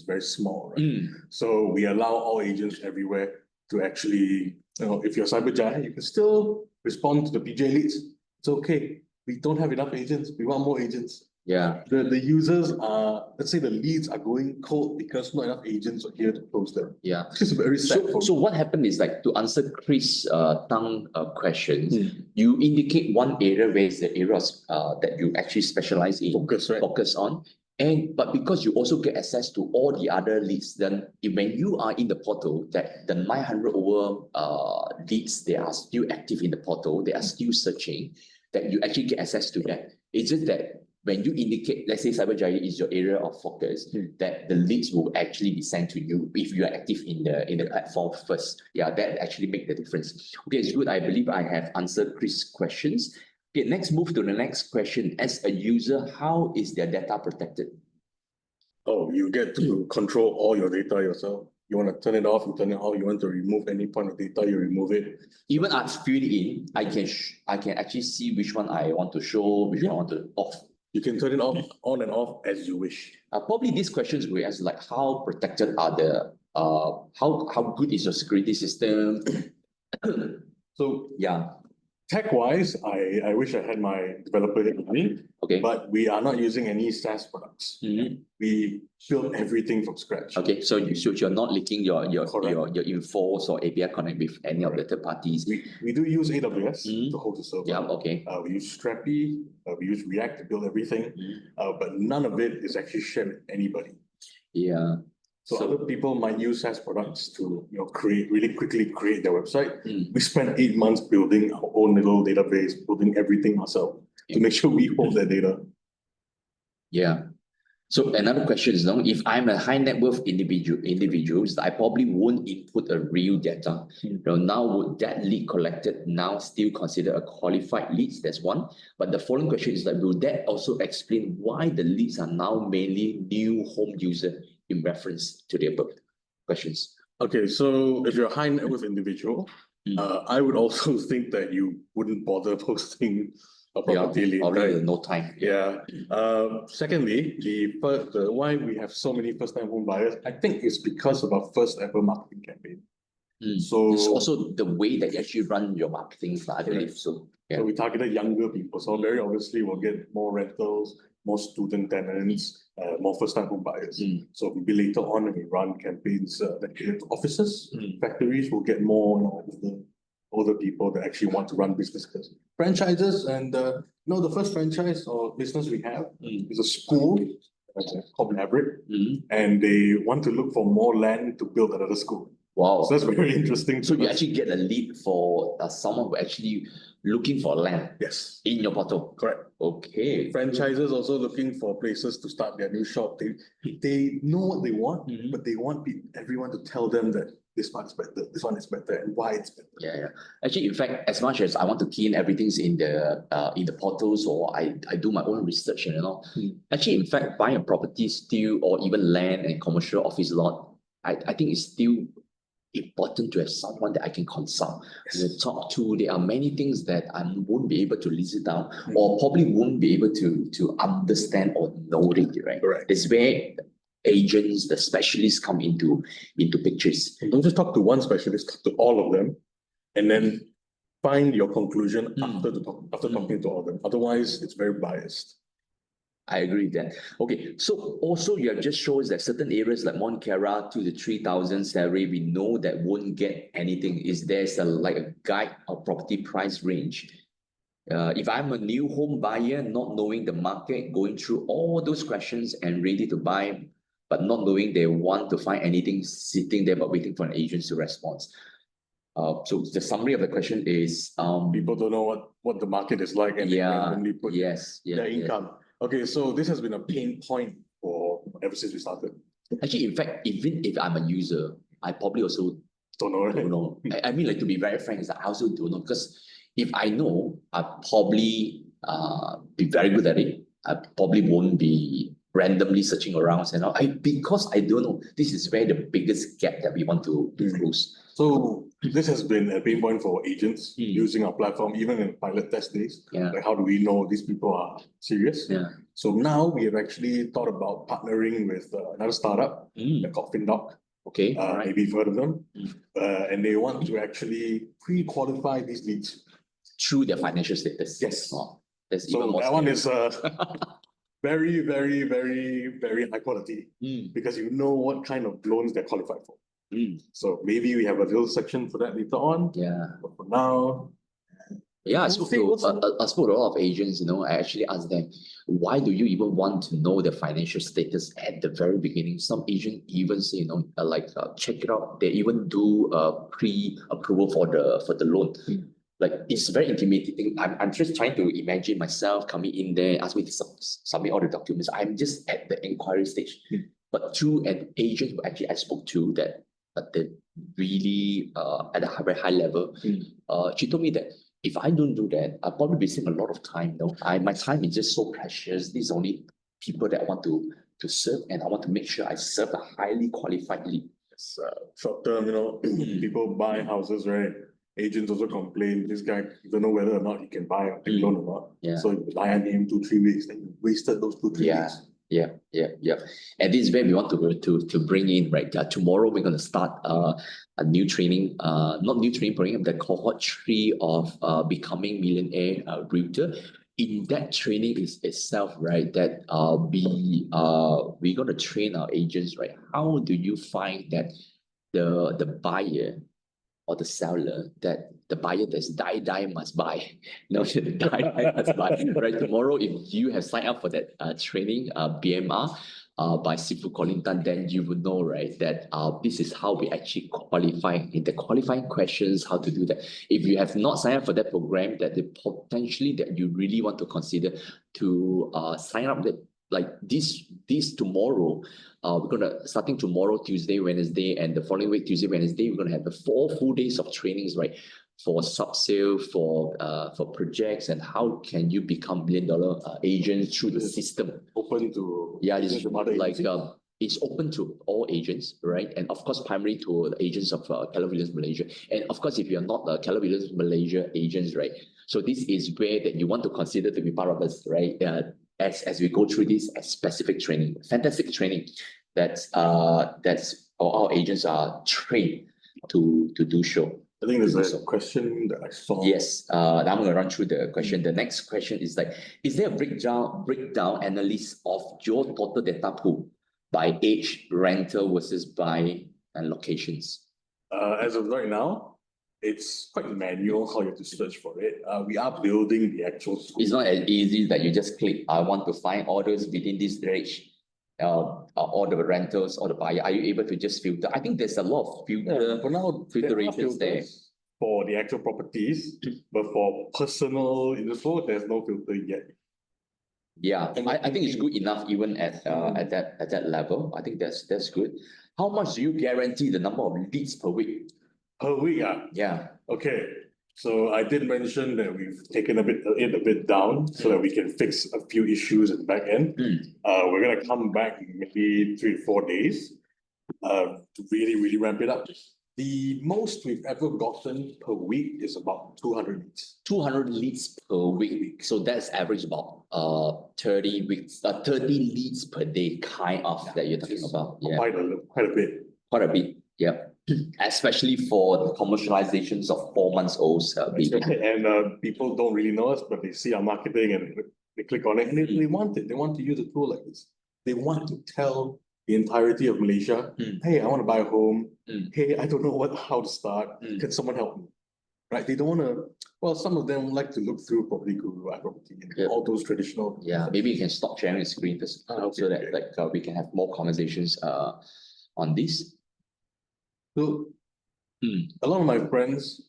S2: very small, right? So we allow all agents everywhere to actually, if you're cyber giant, you can still respond to the PJ leads. It's okay. We don't have enough agents. We want more agents.
S1: Yeah.
S2: The users are, let's say the leads are going cold because not enough agents are here to close them.
S1: Yeah.
S2: Which is very sad.
S1: So what happened is to answer Chris Tang questions, you indicate one area where is the areas that you actually specialize in.
S2: Focus, right?
S1: Focus on. But because you also get access to all the other leads, then when you are in the portal, that the 900 over leads, they are still active in the portal, they are still searching, that you actually get access to that. It's just that when you indicate, let's say Cyberjaya is your area of focus, that the leads will actually be sent to you if you are active in the platform first. Yeah, that actually make the difference. Okay, it's good. I believe I have answered Chris' questions. Okay, next move to the next question. As a user, how is their data protected?
S2: Oh, you get to control all your data yourself. You want to turn it off, you turn it off. You want to remove any point of data, you remove it.
S1: Even I've filled it in, I can actually see which one I want to show, which one I want to off.
S2: You can turn it off, on and off as you wish.
S1: Probably these questions will ask like how protected are the how good is your security system?
S2: So
S1: Yeah.
S2: tech-wise, I wish I had my developer here with me.
S1: Okay.
S2: But we are not using any SaaS products. We build everything from scratch.
S1: Okay, so you're not linking your infos or API connect with any of the third parties.
S2: We do use AWS to host the server.
S1: Yeah, okay.
S2: We use Strapi, we use React to build everything, but none of it is actually shared with anybody.
S1: Yeah.
S2: So other people might use SaaS products to really quickly create their website. We spent 8 months building our own little database, building everything ourselves to make sure we hold that data.
S1: Yeah. So another question is, if I'm a high net worth individuals, I probably won't input a real data. Now would that lead collected now still consider a qualified leads? That's one. But the following question is will that also explain why the leads are now mainly new home user in reference to the above questions?
S2: Okay, so if you're a high net worth individual, I would also think that you wouldn't bother posting a property lead.
S1: Already no time.
S2: Yeah. Secondly, the why we have so many first-time home buyers, I think it's because of our first ever marketing campaign. So
S1: it's also the way that you actually run your marketing, I believe. So
S2: so we targeted younger people. So very obviously we'll get more rentals, more student tenants, more first-time home buyers. So maybe later on when we run campaigns that cater to offices, factories, will get more of the older people that actually want to run businesses. Franchises, and the first franchise or business we have is a school called Maverick, and they want to look for more land to build another school.
S1: Wow.
S2: So that's very interesting.
S1: So you actually get a lead for someone who actually looking for land.
S2: Yes.
S1: In your portal.
S2: Correct.
S1: Okay.
S2: Franchises also looking for places to start their new shop. They know what they want, but they want everyone to tell them that this one is better, this one is better, and why it's better.
S1: Yeah. Actually, in fact, as much as I want to key in everything's in the portals, or I do my own research, actually, in fact, buying a property still, or even land and commercial office lot, I think it's still important to have someone that I can consult, talk to. There are many things that I won't be able to list down, or probably won't be able to understand or know it, right?
S2: Correct.
S1: It's where agents, the specialists come into pictures.
S2: And don't just talk to one specialist, talk to all of them, and then find your conclusion after talking to all of them. Otherwise, it's very biased.
S1: I agree with that. Okay, so also you have just shown that certain areas like Mont Kiara 2 to 3,000 salary, we know that won't get anything. Is there's a guide or property price range? If I'm a new home buyer, not knowing the market, going through all those questions and ready to buy, but not knowing they want to find anything sitting there but waiting for an agent to respond. So the summary of the question is
S2: people don't know what the market is like, and they randomly put their income. Okay, so this has been a pain point for ever since we started.
S1: Actually, in fact, even if I'm a user, I probably also
S2: don't know.
S1: Don't know. I mean, to be very frank, is that I also don't know, because if I know, I'll probably be very good at it. I probably won't be randomly searching around because I don't know. This is where the biggest gap that we want to close.
S2: So this has been a pain point for agents using our platform, even in pilot test days. Like, how do we know these people are serious? So now we have actually thought about partnering with another startup called FinDoc.
S1: Okay.
S2: Maybe you've heard of them. And they want to actually pre-qualify these leads
S1: through their financial status.
S2: Yes.
S1: That's
S2: so
S1: even more
S2: that
S1: scary.
S2: one is very, very, very, very high quality because you know what kind of loans they're qualified for. So maybe we have a little section for that later on.
S1: Yeah.
S2: But for now,
S1: Yeah,
S2: We'll see, we'll see.
S1: I spoke to a lot of agents, I actually asked them, why do you even want to know the financial status at the very beginning? Some agent even say, check it out. They even do pre-approval for the loan. Like, it's very intimidating. I'm just trying to imagine myself coming in there, ask me to submit all the documents. I'm just at the inquiry stage. But through an agent who actually I spoke to that they really at a very high level, she told me that if I don't do that, I'll probably be wasting a lot of time. My time is just so precious. These are only people that I want to serve, and I want to make sure I serve a highly qualified lead.
S2: It's short term, people buy houses, right? Agents also complain, this guy don't know whether or not he can buy a loan or not.
S1: Yeah.
S2: So you rely on him 2-3 weeks, then you wasted those 2-3 weeks.
S1: Yeah. And this is where we want to bring in, right? Tomorrow we're going to start a new training, not new training program, the cohort 3 of becoming millionaire realtor. In that training itself, right, that we're going to train our agents, right? How do you find that the buyer or the seller, that the buyer that's die must buy, die must buy, right? Tomorrow, if you have signed up for that training, BMR, by Sifu Collington, then you will know, right, that this is how we actually qualify in the qualifying questions, how to do that. If you have not signed up for that program, that the potentially that you really want to consider to sign up that, like this tomorrow, we're gonna starting tomorrow, Tuesday, Wednesday, and the following week, Tuesday, Wednesday, we're gonna have the 4 full days of trainings, right? For sub-sale, for projects, and how can you become $1 million agents through the system.
S2: Open to
S1: it's open to all agents, right? And of course, primarily to the agents of KW Malaysia. And of course, if you're not the KW Malaysia agents, right? So this is where that you want to consider to be part of us, right? As we go through this specific training, fantastic training that's our agents are trained to do show.
S2: I think there's a question that I saw.
S1: Yes, I'm going to run through the question. The next question is like, is there a breakdown analysis of your total data pool by age, rental versus buy, and locations?
S2: As of right now, it's quite manual how you have to search for it. We are building the actual tool.
S1: It's not as easy that you just click, I want to find orders within this range. All the rentals or the buyer, are you able to just filter? I think there's a lot of filtrations there.
S2: For the actual properties, but for personal info, there's no filter yet.
S1: Yeah, I think it's good enough even at that level. I think that's good. How much do you guarantee the number of leads per week?
S2: Per week,
S1: yeah.
S2: Okay. So I did mention that we've taken a bit down so that we can fix a few issues at the back end. We're gonna come back in maybe 3 to 4 days to really ramp it up. The most we've ever gotten per week is about 200 leads.
S1: 200 leads per week. So that's average about 30 leads per day kind of that you're talking about. Yeah.
S2: Quite a bit.
S1: Quite a bit, yeah. Especially for the commercializations of 4 months old baby.
S2: And people don't really know us, but they see our marketing and they click on it and they want it. They want to use a tool like this. They want to tell the entirety of Malaysia, hey, I want to buy a home. Hey, I don't know how to start. Can someone help me? Right? They don't want to. Well, some of them like to look through Property Guru, iProperty, and all those traditional.
S1: Yeah, maybe you can stop sharing the screen first, so that we can have more conversations on this.
S2: So, a lot of my friends,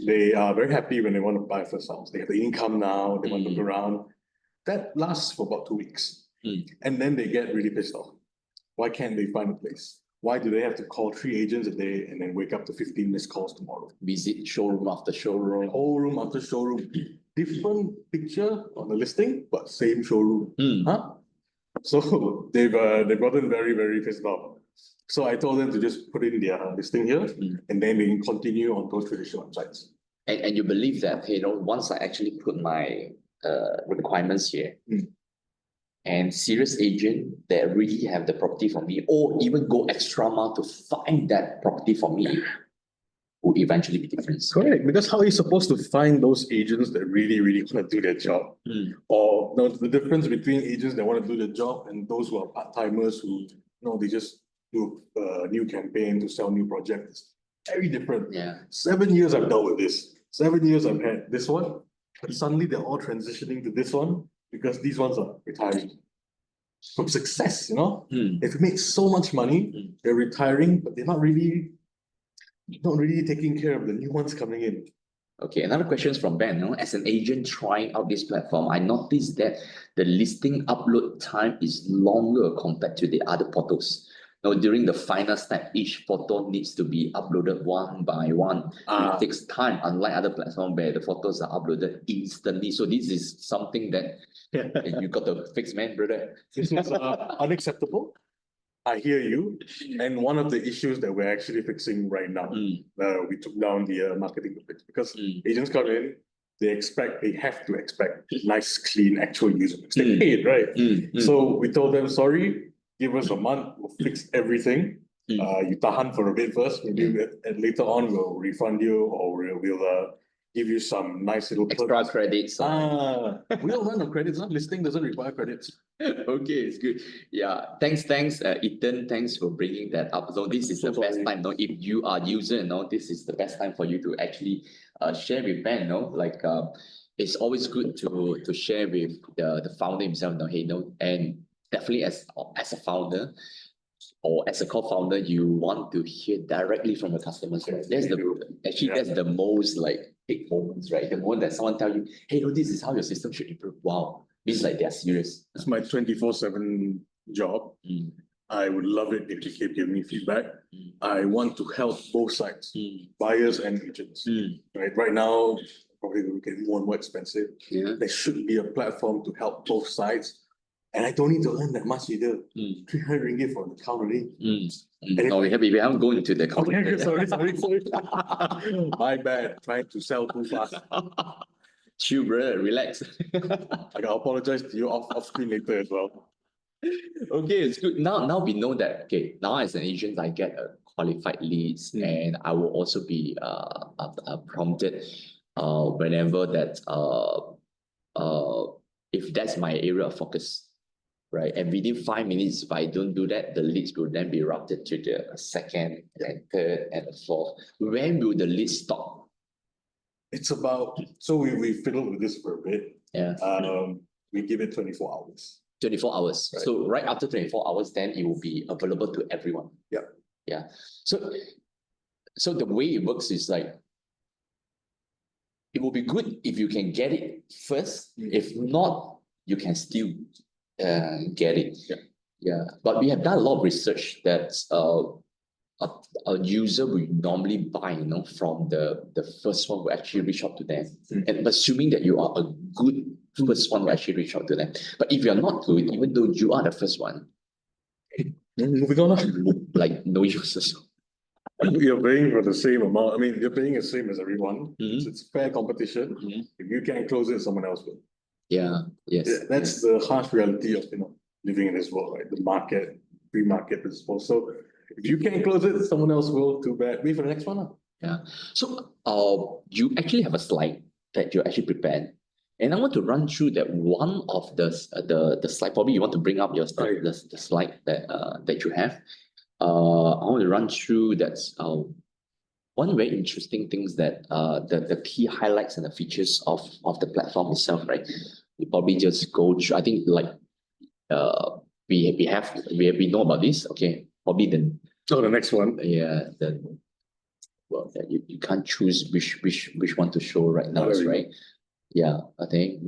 S2: they are very happy when they want to buy a first house. They have the income now. They want to look around. That lasts for about 2 weeks, and then they get really pissed off. Why can't they find a place? Why do they have to call 3 agents a day and then wake up to 15 missed calls tomorrow?
S1: Visit showroom after showroom.
S2: Showroom after showroom. Different picture on the listing, but same showroom. So they've gotten very pissed off. So I told them to just put in their listing here, and then they can continue on those traditional websites.
S1: And you believe that, once I actually put my requirements here, and serious agent that really have the property for me, or even go extra mile to find that property for me, will eventually be different.
S2: Correct, because how are you supposed to find those agents that really want to do their job? Or the difference between agents that want to do their job and those who are part-timers who they just do a new campaign to sell new projects. Very different.
S1: Yeah.
S2: 7 years I've dealt with this. 7 years I've had this one. but suddenly they're all transitioning to this one because these ones are retiring from success, you know? If you make so much money, they're retiring, but they're not really taking care of the new ones coming in.
S1: Okay, another question is from Ben. No? As an agent trying out this platform, I noticed that the listing upload time is longer compared to the other portals. Now, during the final step, each photo needs to be uploaded one by one. It takes time, unlike other platforms where the photos are uploaded instantly. So this is something that you got to fix, man, brother.
S2: This is unacceptable. I hear you. And one of the issues that we're actually fixing right now, we took down the marketing of it because agents come in, they have to expect nice, clean, actual user. They paid, right? So we told them, sorry, give us a month, we'll fix everything. You tahan for a bit first, maybe later on we'll refund you or we'll give you some nice little
S1: extra credits.
S2: We don't run on credits. Listing doesn't require credits.
S1: Okay, it's good. Yeah, thanks, Ethan. Thanks for bringing that up. So this is the best time. No, if you are user, this is the best time for you to actually share with Ben. It's always good to share with the founder himself. And definitely as a founder or as a co-founder, you want to hear directly from the customers. Right? That's the most big moments, right? The moment that someone tell you, hey, this is how your system should improve. Wow, means they're serious.
S2: It's my 24/7 job. I would love it if you keep giving me feedback. I want to help both sides, buyers and agents. Right now, probably will get more and more expensive. There should be a platform to help both sides. And I don't need to earn that much either. 300 ringgit for an account already.
S1: We haven't gone into the account.
S2: Sorry. My bad. Trying to sell too fast.
S1: Chill, bro. Relax.
S2: I gotta apologize to you off screen later as well.
S1: Okay, it's good. Now we know that. Okay, now as an agent, I get a qualified leads, and I will also be prompted whenever that if that's my area of focus. Right, and within 5 minutes, if I don't do that, the leads will then be routed to the second and third and the fourth. When will the leads stop?
S2: It's about, so we fiddled with this for a bit. We give it 24 hours.
S1: 24 hours. Right. So right after 24 hours, then it will be available to everyone. Yeah. So the way it works is it will be good if you can get it first. If not, you can still get it. But we have done a lot of research that a user will normally buy from the first one who actually reach out to them, and assuming that you are a good first one who actually reach out to them. But if you're not good, even though you are the first one,
S2: moving on,
S1: no users.
S2: You're paying for the same amount. I mean, you're paying the same as everyone. It's fair competition. If you can't close it, someone else will. That's the harsh reality of living in this world, right? The market, free market principle. So if you can't close it, someone else will. Too bad. Wait for the next one.
S1: So you actually have a slide that you actually prepared, and I want to run through that one of the slide. Probably you want to bring up the slide that you have. I want to run through that. One very interesting thing is that the key highlights and the features of the platform itself, right? You probably just go through. I think we know about this. Okay, probably
S2: the next one.
S1: You can't choose which one to show right now, right? I think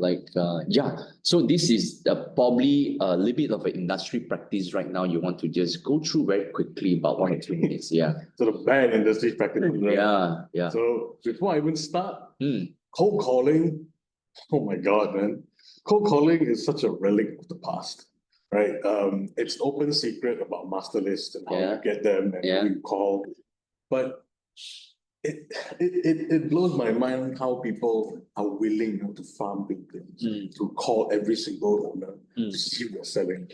S1: so this is probably a little bit of an industry practice right now. You want to just go through very quickly about 1 or 2 minutes.
S2: Sort of bad industry practice.
S1: Right?
S2: So before I even start, cold calling, oh my God, man. Cold calling is such a relic of the past, right? It's open secret about master lists and how you get them and who you call. But it blows my mind how people are willing to farm buildings, to call every single owner to see if they're selling.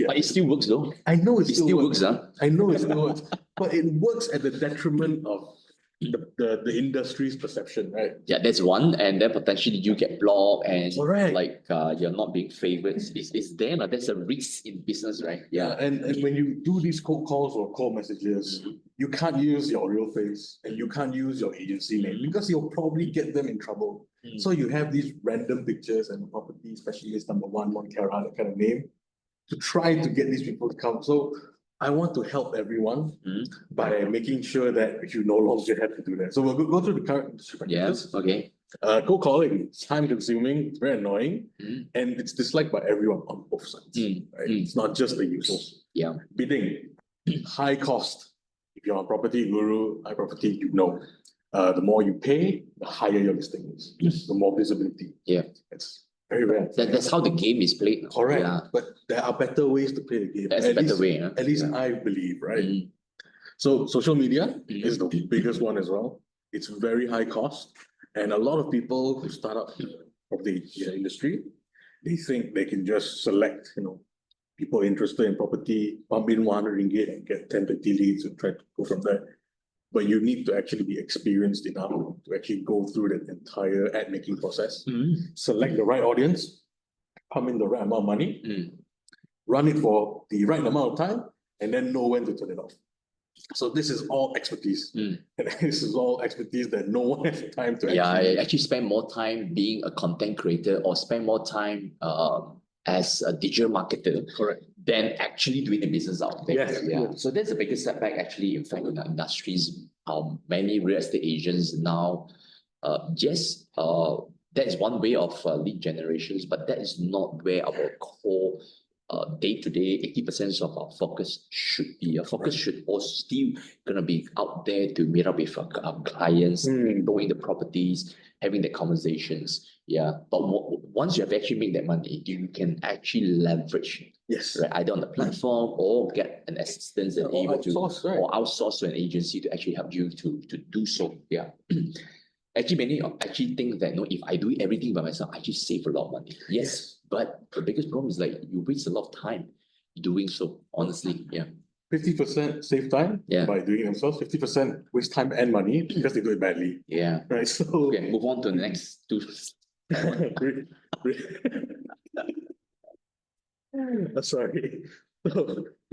S1: But it still works though.
S2: I know it
S1: still works.
S2: I know it still works. But it works at the detriment of the industry's perception, right?
S1: Yeah, that's one, and then potentially you get blocked and
S2: Correct.
S1: like you're not being favored. It's there, but there's a risk in business, right? Yeah.
S2: And when you do these cold calls or cold messages, you can't use your real face and you can't use your agency name because you'll probably get them in trouble. So you have these random pictures and property specialist number one carat, that kind of name, to try to get these people to come. So I want to help everyone by making sure that you no longer have to do that. So we'll go through the current industry practices.
S1: Yes. Okay.
S2: Cold calling, it's time consuming, it's very annoying, and it's disliked by everyone on both sides. Right? It's not just the users.
S1: Yeah.
S2: Bidding, high cost. If you're on property guru, iProperty, you know. The more you pay, the higher your listing is. The more visibility.
S1: Yeah.
S2: It's very rare.
S1: That's how the game is played.
S2: Correct.
S1: Yeah.
S2: But there are better ways to play the game.
S1: That's a better way. Huh?
S2: At least I believe, right? So social media is the biggest one as well. It's very high cost. And a lot of people who start up from the industry, they think they can just select, people interested in property, pump in 100 ringgit and get 10, 20 leads and try to go from there. But you need to actually be experienced enough to actually go through that entire ad making process, select the right audience, pump in the right amount of money, run it for the right amount of time, and then know when to turn it off. So this is all expertise. And this is all expertise that no one has time to
S1: actually spend more time being a content creator or spend more time as a digital marketer.
S2: Correct.
S1: Than actually doing the business out there.
S2: Yes.
S1: Yeah. So that's the biggest setback actually, in fact, in the industries. Many real estate agents now, that is one way of lead generations, but that is not where our core day-to-day 80% of our focus should be. Our focus should also still gonna be out there to meet up with our clients, knowing the properties, having the conversations. Yeah. But once you have actually made that money, you can actually leverage.
S2: Yes.
S1: Right, either on the platform or get an assistant and able to or outsource to an agency to actually help you to do so. Yeah. Actually, many actually think that if I do everything by myself, I actually save a lot of money. Yes. But the biggest problem is like you waste a lot of time doing so, honestly. Yeah.
S2: 50% save time by doing it themselves, 50% waste time and money because they do it badly.
S1: Yeah.
S2: Right. So
S1: okay, move on to the next two.
S2: Sorry.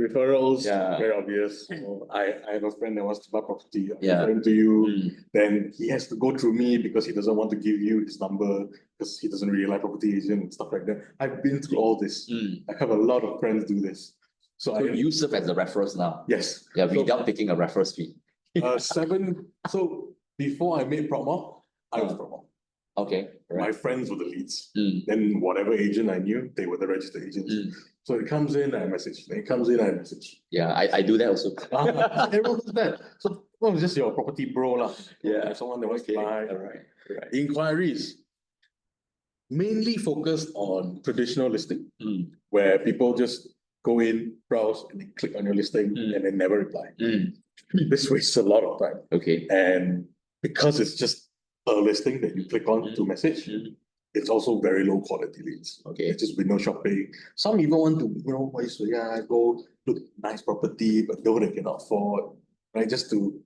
S2: Referrals, very obvious. I have a friend that wants to buy property. I'm referring to you. Then he has to go through me because he doesn't want to give you his number because he doesn't really like property agent and stuff like that. I've been through all this. I have a lot of friends do this. So
S1: you serve as the referrals now?
S2: Yes.
S1: Yeah, without taking a referral fee.
S2: So before I made PropMoth, I was PropMoth.
S1: Okay.
S2: Right. My friends were the leads. Then whatever agent I knew, they were the registered agents. So it comes in, I message. Then it comes in, I message.
S1: Yeah, I do that also.
S2: Everyone does that. So it's just your property bro lah.
S1: Yeah.
S2: Someone that wants to buy.
S1: All right.
S2: Inquiries. Mainly focused on traditional listing, where people just go in, browse, and they click on your listing and they never reply. This wastes a lot of time.
S1: Okay.
S2: And because it's just a listing that you click on to message, it's also very low quality leads.
S1: Okay.
S2: It's just window shopping. Some even want to, go look nice property, but no, they cannot afford, right? Just to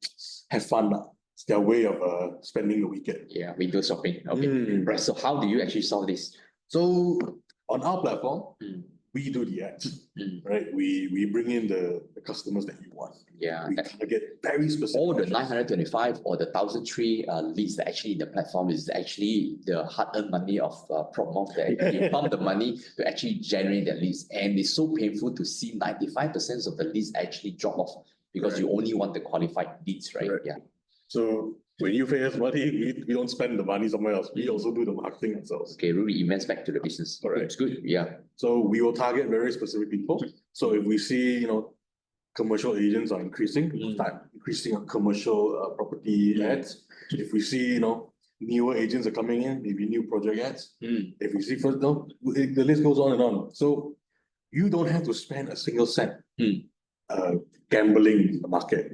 S2: have fun. It's their way of spending the weekend.
S1: Yeah, window shopping. Okay. Right. So how do you actually solve this?
S2: So on our platform, we do the ads, right? We bring in the customers that you want.
S1: Yeah.
S2: We target very specific.
S1: All the 925 or the 1,003 leads that actually the platform is actually the hard-earned money of PropMoth that you pump the money to actually generate that leads. And it's so painful to see 95% of the leads actually drop off because you only want the qualified leads, right? Yeah.
S2: So when you pay us money, we don't spend the money somewhere else. We also do the marketing ourselves.
S1: Okay, we invest back to the business.
S2: Correct.
S1: It's good. Yeah.
S2: So we will target very specific people. So if we see, commercial agents are increasing, start increasing on commercial property ads. If we see, newer agents are coming in, maybe new project ads. If we see first, the list goes on and on. So you don't have to spend a single cent gambling the market,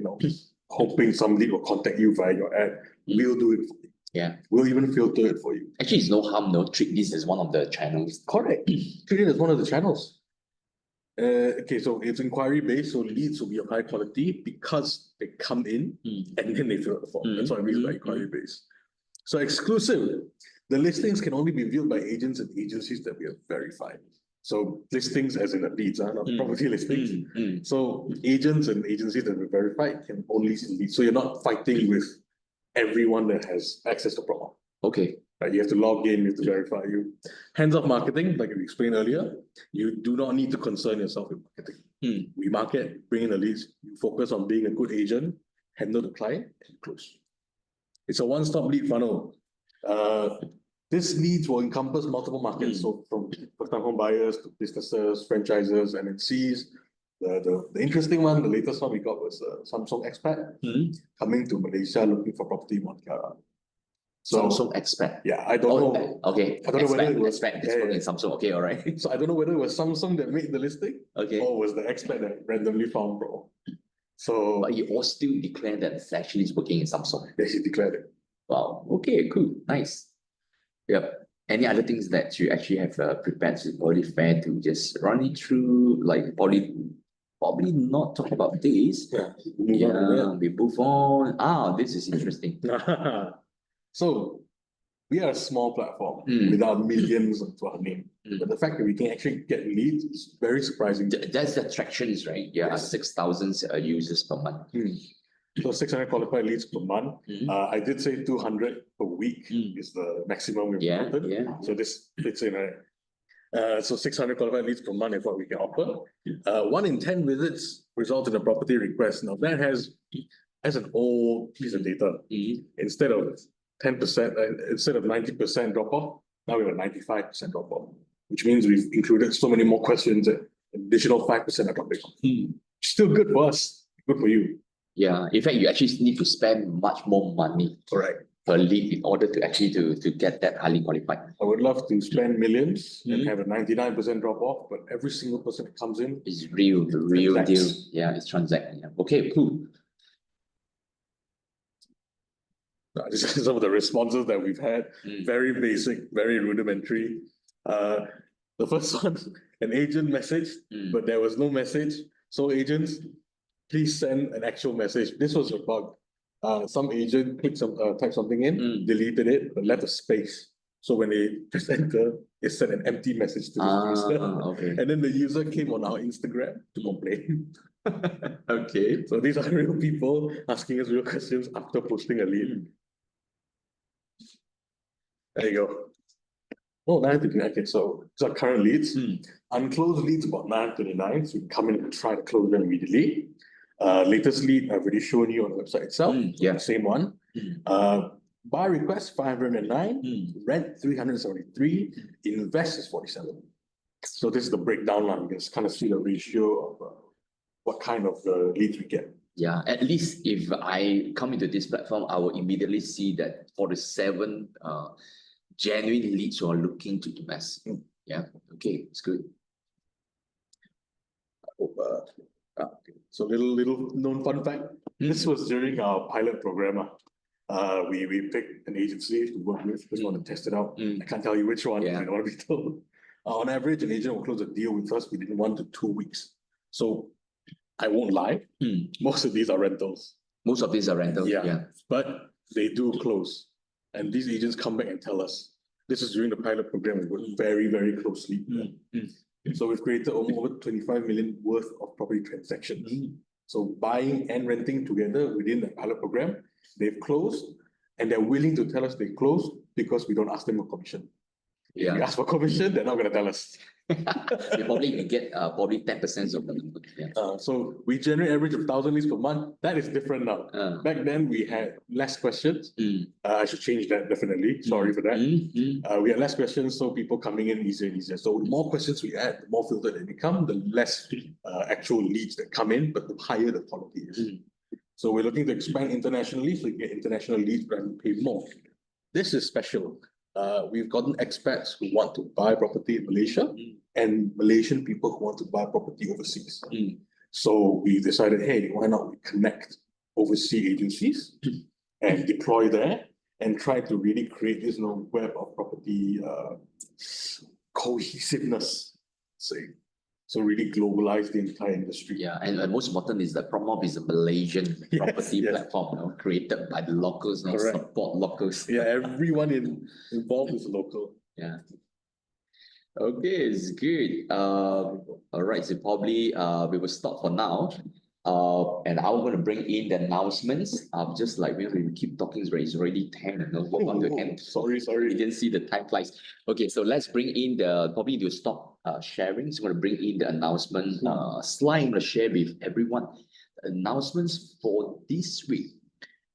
S2: hoping somebody will contact you via your ad. We'll do it for you.
S1: Yeah.
S2: We'll even filter it for you.
S1: Actually, it's no harm, treat this as one of the channels.
S2: Correct. Treat it as one of the channels. Okay, so it's inquiry based, so leads will be of high quality because they come in and then they fill out the form. That's what it means by inquiry based. So exclusive, the listings can only be viewed by agents and agencies that we have verified. So listings as in the leads, not property listings. So agents and agencies that we verified can only see leads. So you're not fighting with everyone that has access to PropMoth.
S1: Okay.
S2: Right, you have to log in, you have to verify you. Hands-off marketing, like we explained earlier, you do not need to concern yourself with marketing. We market, bring in the leads, you focus on being a good agent, handle the client, and close. It's a one-stop lead funnel. This leads will encompass multiple markets, so from first-time home buyers to businesses, franchises, MNCs. The interesting one, the latest one we got was Samsung expat coming to Malaysia looking for property in One Kiara. So,
S1: Samsung expat.
S2: Yeah, I don't know.
S1: Okay.
S2: I don't know whether it was
S1: expat. It's working in Samsung. Okay, all right.
S2: So I don't know whether it was Samsung that made the listing,
S1: Okay.
S2: or was the expat that randomly found Pro. So,
S1: but you all still declare that it's actually working in Samsung.
S2: Yes, he declared it.
S1: Wow. Okay. Cool. Nice. Yep. Any other things that you actually have prepared? Is it probably fair to just run it through? Like probably not talk about this.
S2: Yeah.
S1: We move on. This is interesting.
S2: So we are a small platform without millions to our name. But the fact that we can actually get leads is very surprising.
S1: That's the attractions, right? Yeah,
S2: Yes.
S1: 6,000 users per month.
S2: So 600 qualified leads per month. I did say 200 per week is the maximum we've wanted. So this fits in so 600 qualified leads per month is what we can offer. 1 in 10 visits result in a property request. Now that has an old piece of data. Instead of 10%, instead of 90% drop off, now we have a 95% drop off, which means we've included so many more questions. An additional 5% are dropping off. Still good for us, good for you.
S1: Yeah, in fact, you actually need to spend much more money per lead in order to actually to get that highly qualified.
S2: I would love to spend millions and have a 99% drop off, but every single person that comes in
S1: is real, the real deal. Yeah, it's transacting. Okay, cool.
S2: This is some of the responses that we've had. Very basic, very rudimentary. The first one, an agent message, but there was no message. So agents, please send an actual message. This was a bug. Some agent typed something in, deleted it, but left a space. So when they press enter, it sent an empty message to the user.
S1: Okay.
S2: And then the user came on our Instagram to complain.
S1: Okay.
S2: So these are real people asking us real questions after posting a lead. There you go. Oh, 929. Okay, so these are current leads. Unclosed leads about 929. So we come in and try to close them immediately. Latest lead I've already shown you on the website itself.
S1: Yeah.
S2: Same one. Buy request 509, rent 373, invest is 47. So this is the breakdown line. You can kind of see the ratio of what kind of leads we get.
S1: Yeah, at least if I come into this platform, I will immediately see that 47 genuine leads who are looking to invest. Yeah, okay, it's good.
S2: So little known fun fact. This was during our pilot program. We picked an agency to work with. Just want to test it out. I can't tell you which one. I don't want to be told. On average, an agent will close a deal with us within 1 to 2 weeks. So I won't lie. Most of these are rentals.
S1: Most of these are rentals. Yeah.
S2: But they do close. And these agents come back and tell us. This is during the pilot program. We work very, very closely. So we've created over 25 million worth of property transactions. So buying and renting together within the pilot program, they've closed, and they're willing to tell us they closed because we don't ask them for commission. If we ask for commission, they're not going to tell us.
S1: You probably get probably 10% of the number.
S2: So we generate average of 1,000 leads per month. That is different now. Back then we had less questions. I should change that definitely. Sorry for that. We had less questions, so people coming in easier and easier. So the more questions we add, the more filtered they become, the less actual leads that come in, but the higher the quality is. So we're looking to expand internationally, so you get international leads, but we pay more. This is special. We've gotten expats who want to buy property in Malaysia and Malaysian people who want to buy property overseas. So we decided, hey, why not we connect overseas agencies and deploy there and try to really create this web of property cohesiveness. Say, So really globalize the entire industry.
S1: Yeah, and most important is that PropMoth is a Malaysian property platform, created by the locals, support locals.
S2: Yeah, everyone involved is local.
S1: Yeah. Okay, it's good. All right, so probably we will stop for now. And I'm going to bring in the announcements. Just like we keep talking, it's already 10 and we're about to end.
S2: Sorry.
S1: You didn't see the time flies. Okay, so let's bring in probably to stop sharing. So I'm going to bring in the announcement slide. I'm going to share with everyone announcements for this week.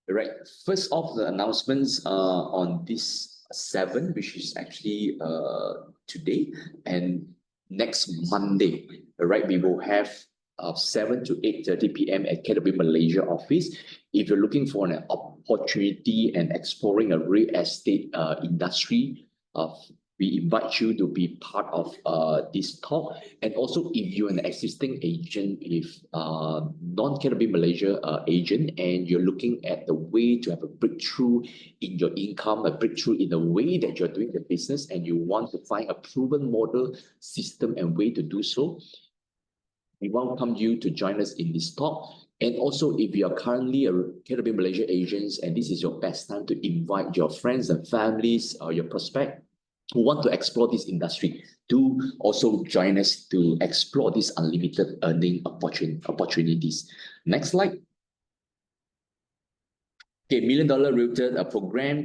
S1: All right, first off, the announcements on this 7, which is actually today and next Monday. All right, we will have 7 to 8:30 p.m. at KW Malaysia office. If you're looking for an opportunity and exploring a real estate industry, we invite you to be part of this talk. And also, if you're an existing agent, if non-KW Malaysia agent, and you're looking at the way to have a breakthrough in your income, a breakthrough in the way that you're doing the business, and you want to find a proven model, system, and way to do so, we welcome you to join us in this talk. And also, if you are currently a KW Malaysia agent and this is your best time to invite your friends and families or your prospect who want to explore this industry, do also join us to explore these unlimited earning opportunities. Next slide. Okay, $1 Million Realtor program.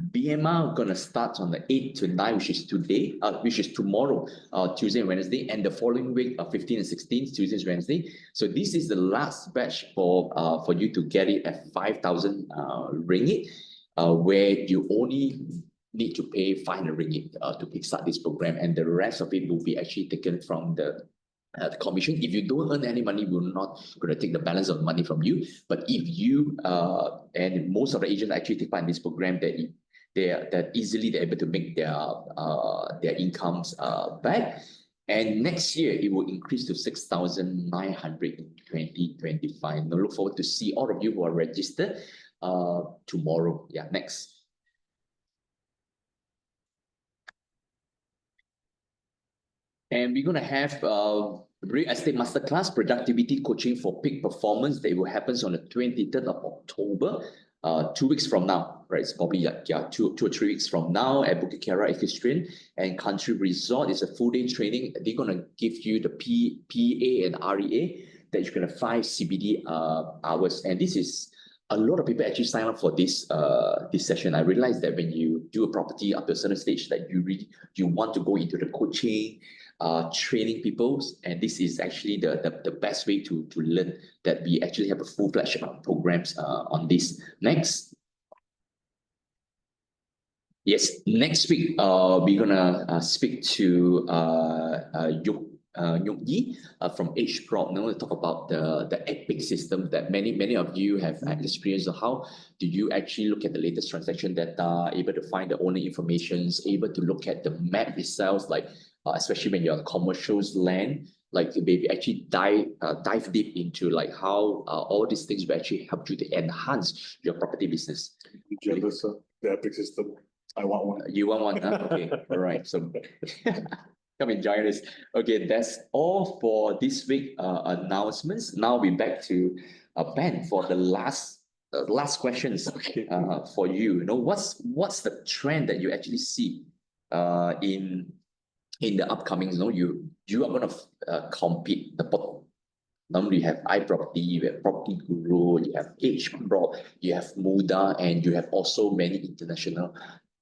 S1: BMR gonna start on the 8th to 9th, which is tomorrow, Tuesday and Wednesday, and the following week, 15 and 16, Tuesday and Wednesday. So this is the last batch for you to get it at 5,000 ringgit, where you only need to pay 500 ringgit to kickstart this program, and the rest of it will be actually taken from the commission. If you don't earn any money, we're not going to take the balance of money from you. But if you and most of the agents actually take part in this program, they're easily able to make their incomes back. And next year it will increase to 6,900 in 2025. And I look forward to see all of you who are registered tomorrow. Yeah, next. And we're going to have Real Estate Masterclass Productivity Coaching for Peak Performance that will happen on the 23rd of October, 2 weeks from now, right? It's probably two or 3 weeks from now at Bukit Kiara Equestrian and Country Resort. It's a full-day training. They're going to give you the PA and REA that you're going to 5 CBD hours. And this is a lot of people actually sign up for this session. I realized that when you do a property up to a certain stage, that you want to go into the coaching, training people, and this is actually the best way to learn, that we actually have a full-fledged programs on this. Next. Yes, next week we're gonna speak to Yeap from H-Prop. Now we'll talk about the epic system that many of you have experienced. How do you actually look at the latest transaction data, able to find the owner informations, able to look at the map itself, like especially when you're on commercial land, like maybe actually dive deep into like how all these things will actually help you to enhance your property business.
S2: I'm jealous of the epic system. I want one.
S1: You want one? Huh? Okay, all right. So come and join us. Okay, that's all for this week announcements. Now we're back to Ben for the last questions.
S2: Okay.
S1: For you. What's the trend that you actually see in the upcoming? You are going to compete Normally you have iProperty, you have Property Guru, you have H-Prop, you have Muda, and you have also many international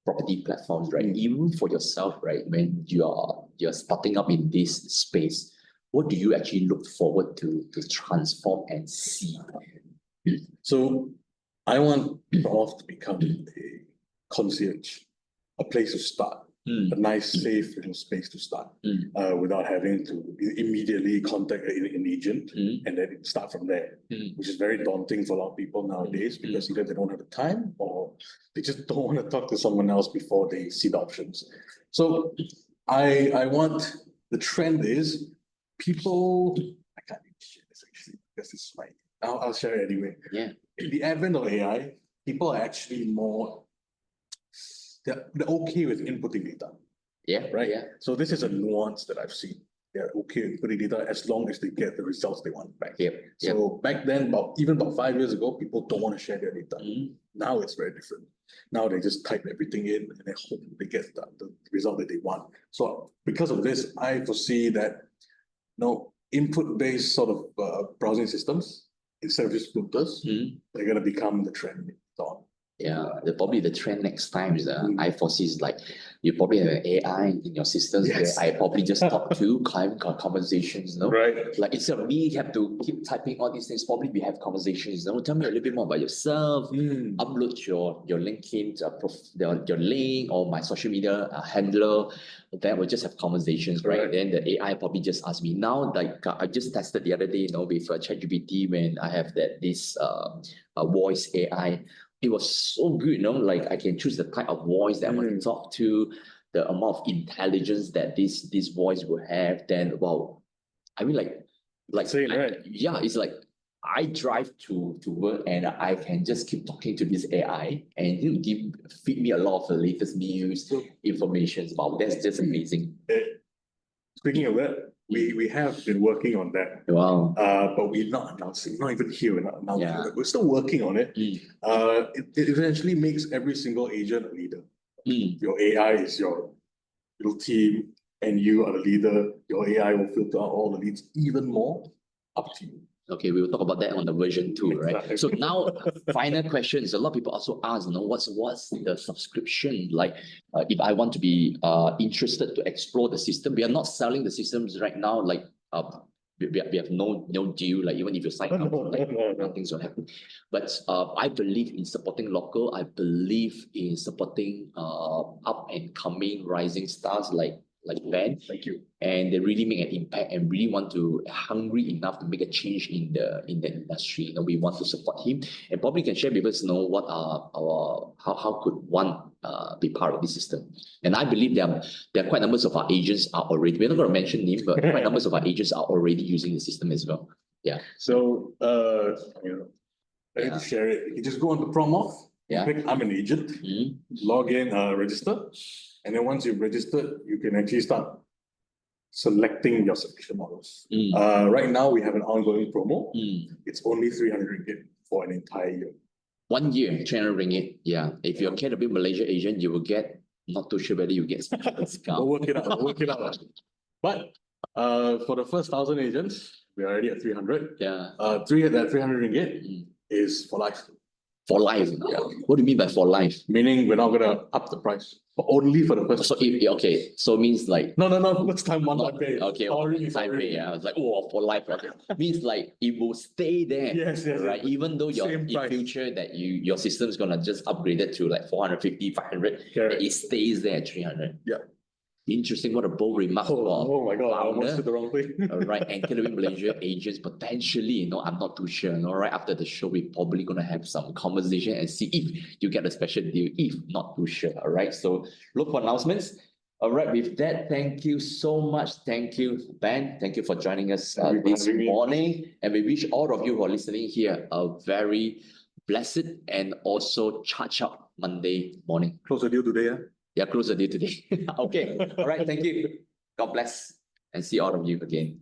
S1: property platforms, right? Even for yourself, right? When you're starting up in this space, what do you actually look forward to transform and see?
S2: So I want PropMoth to become a concierge, a place to start, a nice, safe little space to start, without having to immediately contact an agent and then start from there, which is very daunting for a lot of people nowadays, because either they don't have the time or they just don't want to talk to someone else before they see the options. So I want, the trend is people, I can't even share this actually, because it's fine. I'll share it anyway.
S1: Yeah.
S2: In the advent of AI, people are actually more, they're okay with inputting data.
S1: Yeah.
S2: Right?
S1: Yeah.
S2: So this is a nuance that I've seen. they're okay with putting data as long as they get the results they want back.
S1: Yep. Yep.
S2: So back then, even about 5 years ago, people don't want to share their data. Now it's very different. Now they just type everything in and they hope they get the result that they want. So because of this, I foresee that input-based sort of browsing systems, instead of just filters, they're going to become the trend.
S1: Yeah, probably the trend next time is I foresee is like you probably have an AI in your systems where I probably just talk to client conversations,
S2: Right.
S1: Like instead of me have to keep typing all these things, probably we have conversations. Tell me a little bit more about yourself. Upload your LinkedIn, your link or my social media handler. Then we'll just have conversations, right? Then the AI probably just ask me now. Like I just tested the other day, with ChatGPT when I have this voice AI. It was so good, like I can choose the type of voice that I want to talk to, the amount of intelligence that this voice will have. Then, wow, I mean, yeah, it's like I drive to work and I can just keep talking to this AI and feed me a lot of the latest news, information. Wow, that's just amazing.
S2: Speaking of that, we have been working on that.
S1: Wow.
S2: But we're not announcing, not even here, we're not announcing it. We're still working on it. It eventually makes every single agent a leader. Your AI is your little team, and you are the leader. Your AI will filter out all the leads even more up to you.
S1: Okay, we will talk about that on the version 2, right? So now, final questions. A lot of people also ask, what's the subscription like? If I want to be interested to explore the system, we are not selling the systems right now. Like we have no deal. Like even if you sign up, nothing's gonna happen. But I believe in supporting local. I believe in supporting up and coming rising stars like Ben.
S2: Thank you.
S1: And they really make an impact and really want to hungry enough to make a change in the industry. We want to support him and probably can share with us what are our how could one be part of this system. And I believe there are quite numbers of our agents are already, we're not going to mention names, but quite numbers of our agents are already using the system as well. Yeah.
S2: So I need to share it. You just go on to PropMoth, click I'm an agent, log in, register. And then once you've registered, you can actually start selecting your subscription models. Right now, we have an ongoing promo. It's only 300 ringgit for an entire year.
S1: 1 year, 300 ringgit. Yeah. If you're a KW Malaysia agent, you will get, not too sure whether you get discount.
S2: We'll work it out. But for the first 1,000 agents, we're already at 300.
S1: Yeah.
S2: That 300 ringgit is for life.
S1: For life. Yeah. What do you mean by for life?
S2: Meaning we're not going to up the price, but only for the first.
S1: So okay, so it means like
S2: no. Next time one time pay.
S1: Okay, time pay. Yeah, I was like, for life. Okay, means like it will stay there.
S2: Yes,
S1: right. Even though in future that your system's gonna just upgrade it to like 450, 500, it stays there at 300.
S2: Yeah.
S1: Interesting. What a bold remark.
S2: Oh my God, I almost did the wrong thing.
S1: All right, and KW Malaysia agents potentially, I'm not too sure. Right after the show, we're probably gonna have some conversation and see if you get a special deal. If not too sure, all right. So look for announcements. All right, with that, thank you so much. Thank you, Ben. Thank you for joining us this morning. And we wish all of you who are listening here a very blessed and also charged up Monday morning.
S2: Close the deal today,
S1: Yeah, close the deal today. Okay. All right. Thank you. God bless and see all of you again.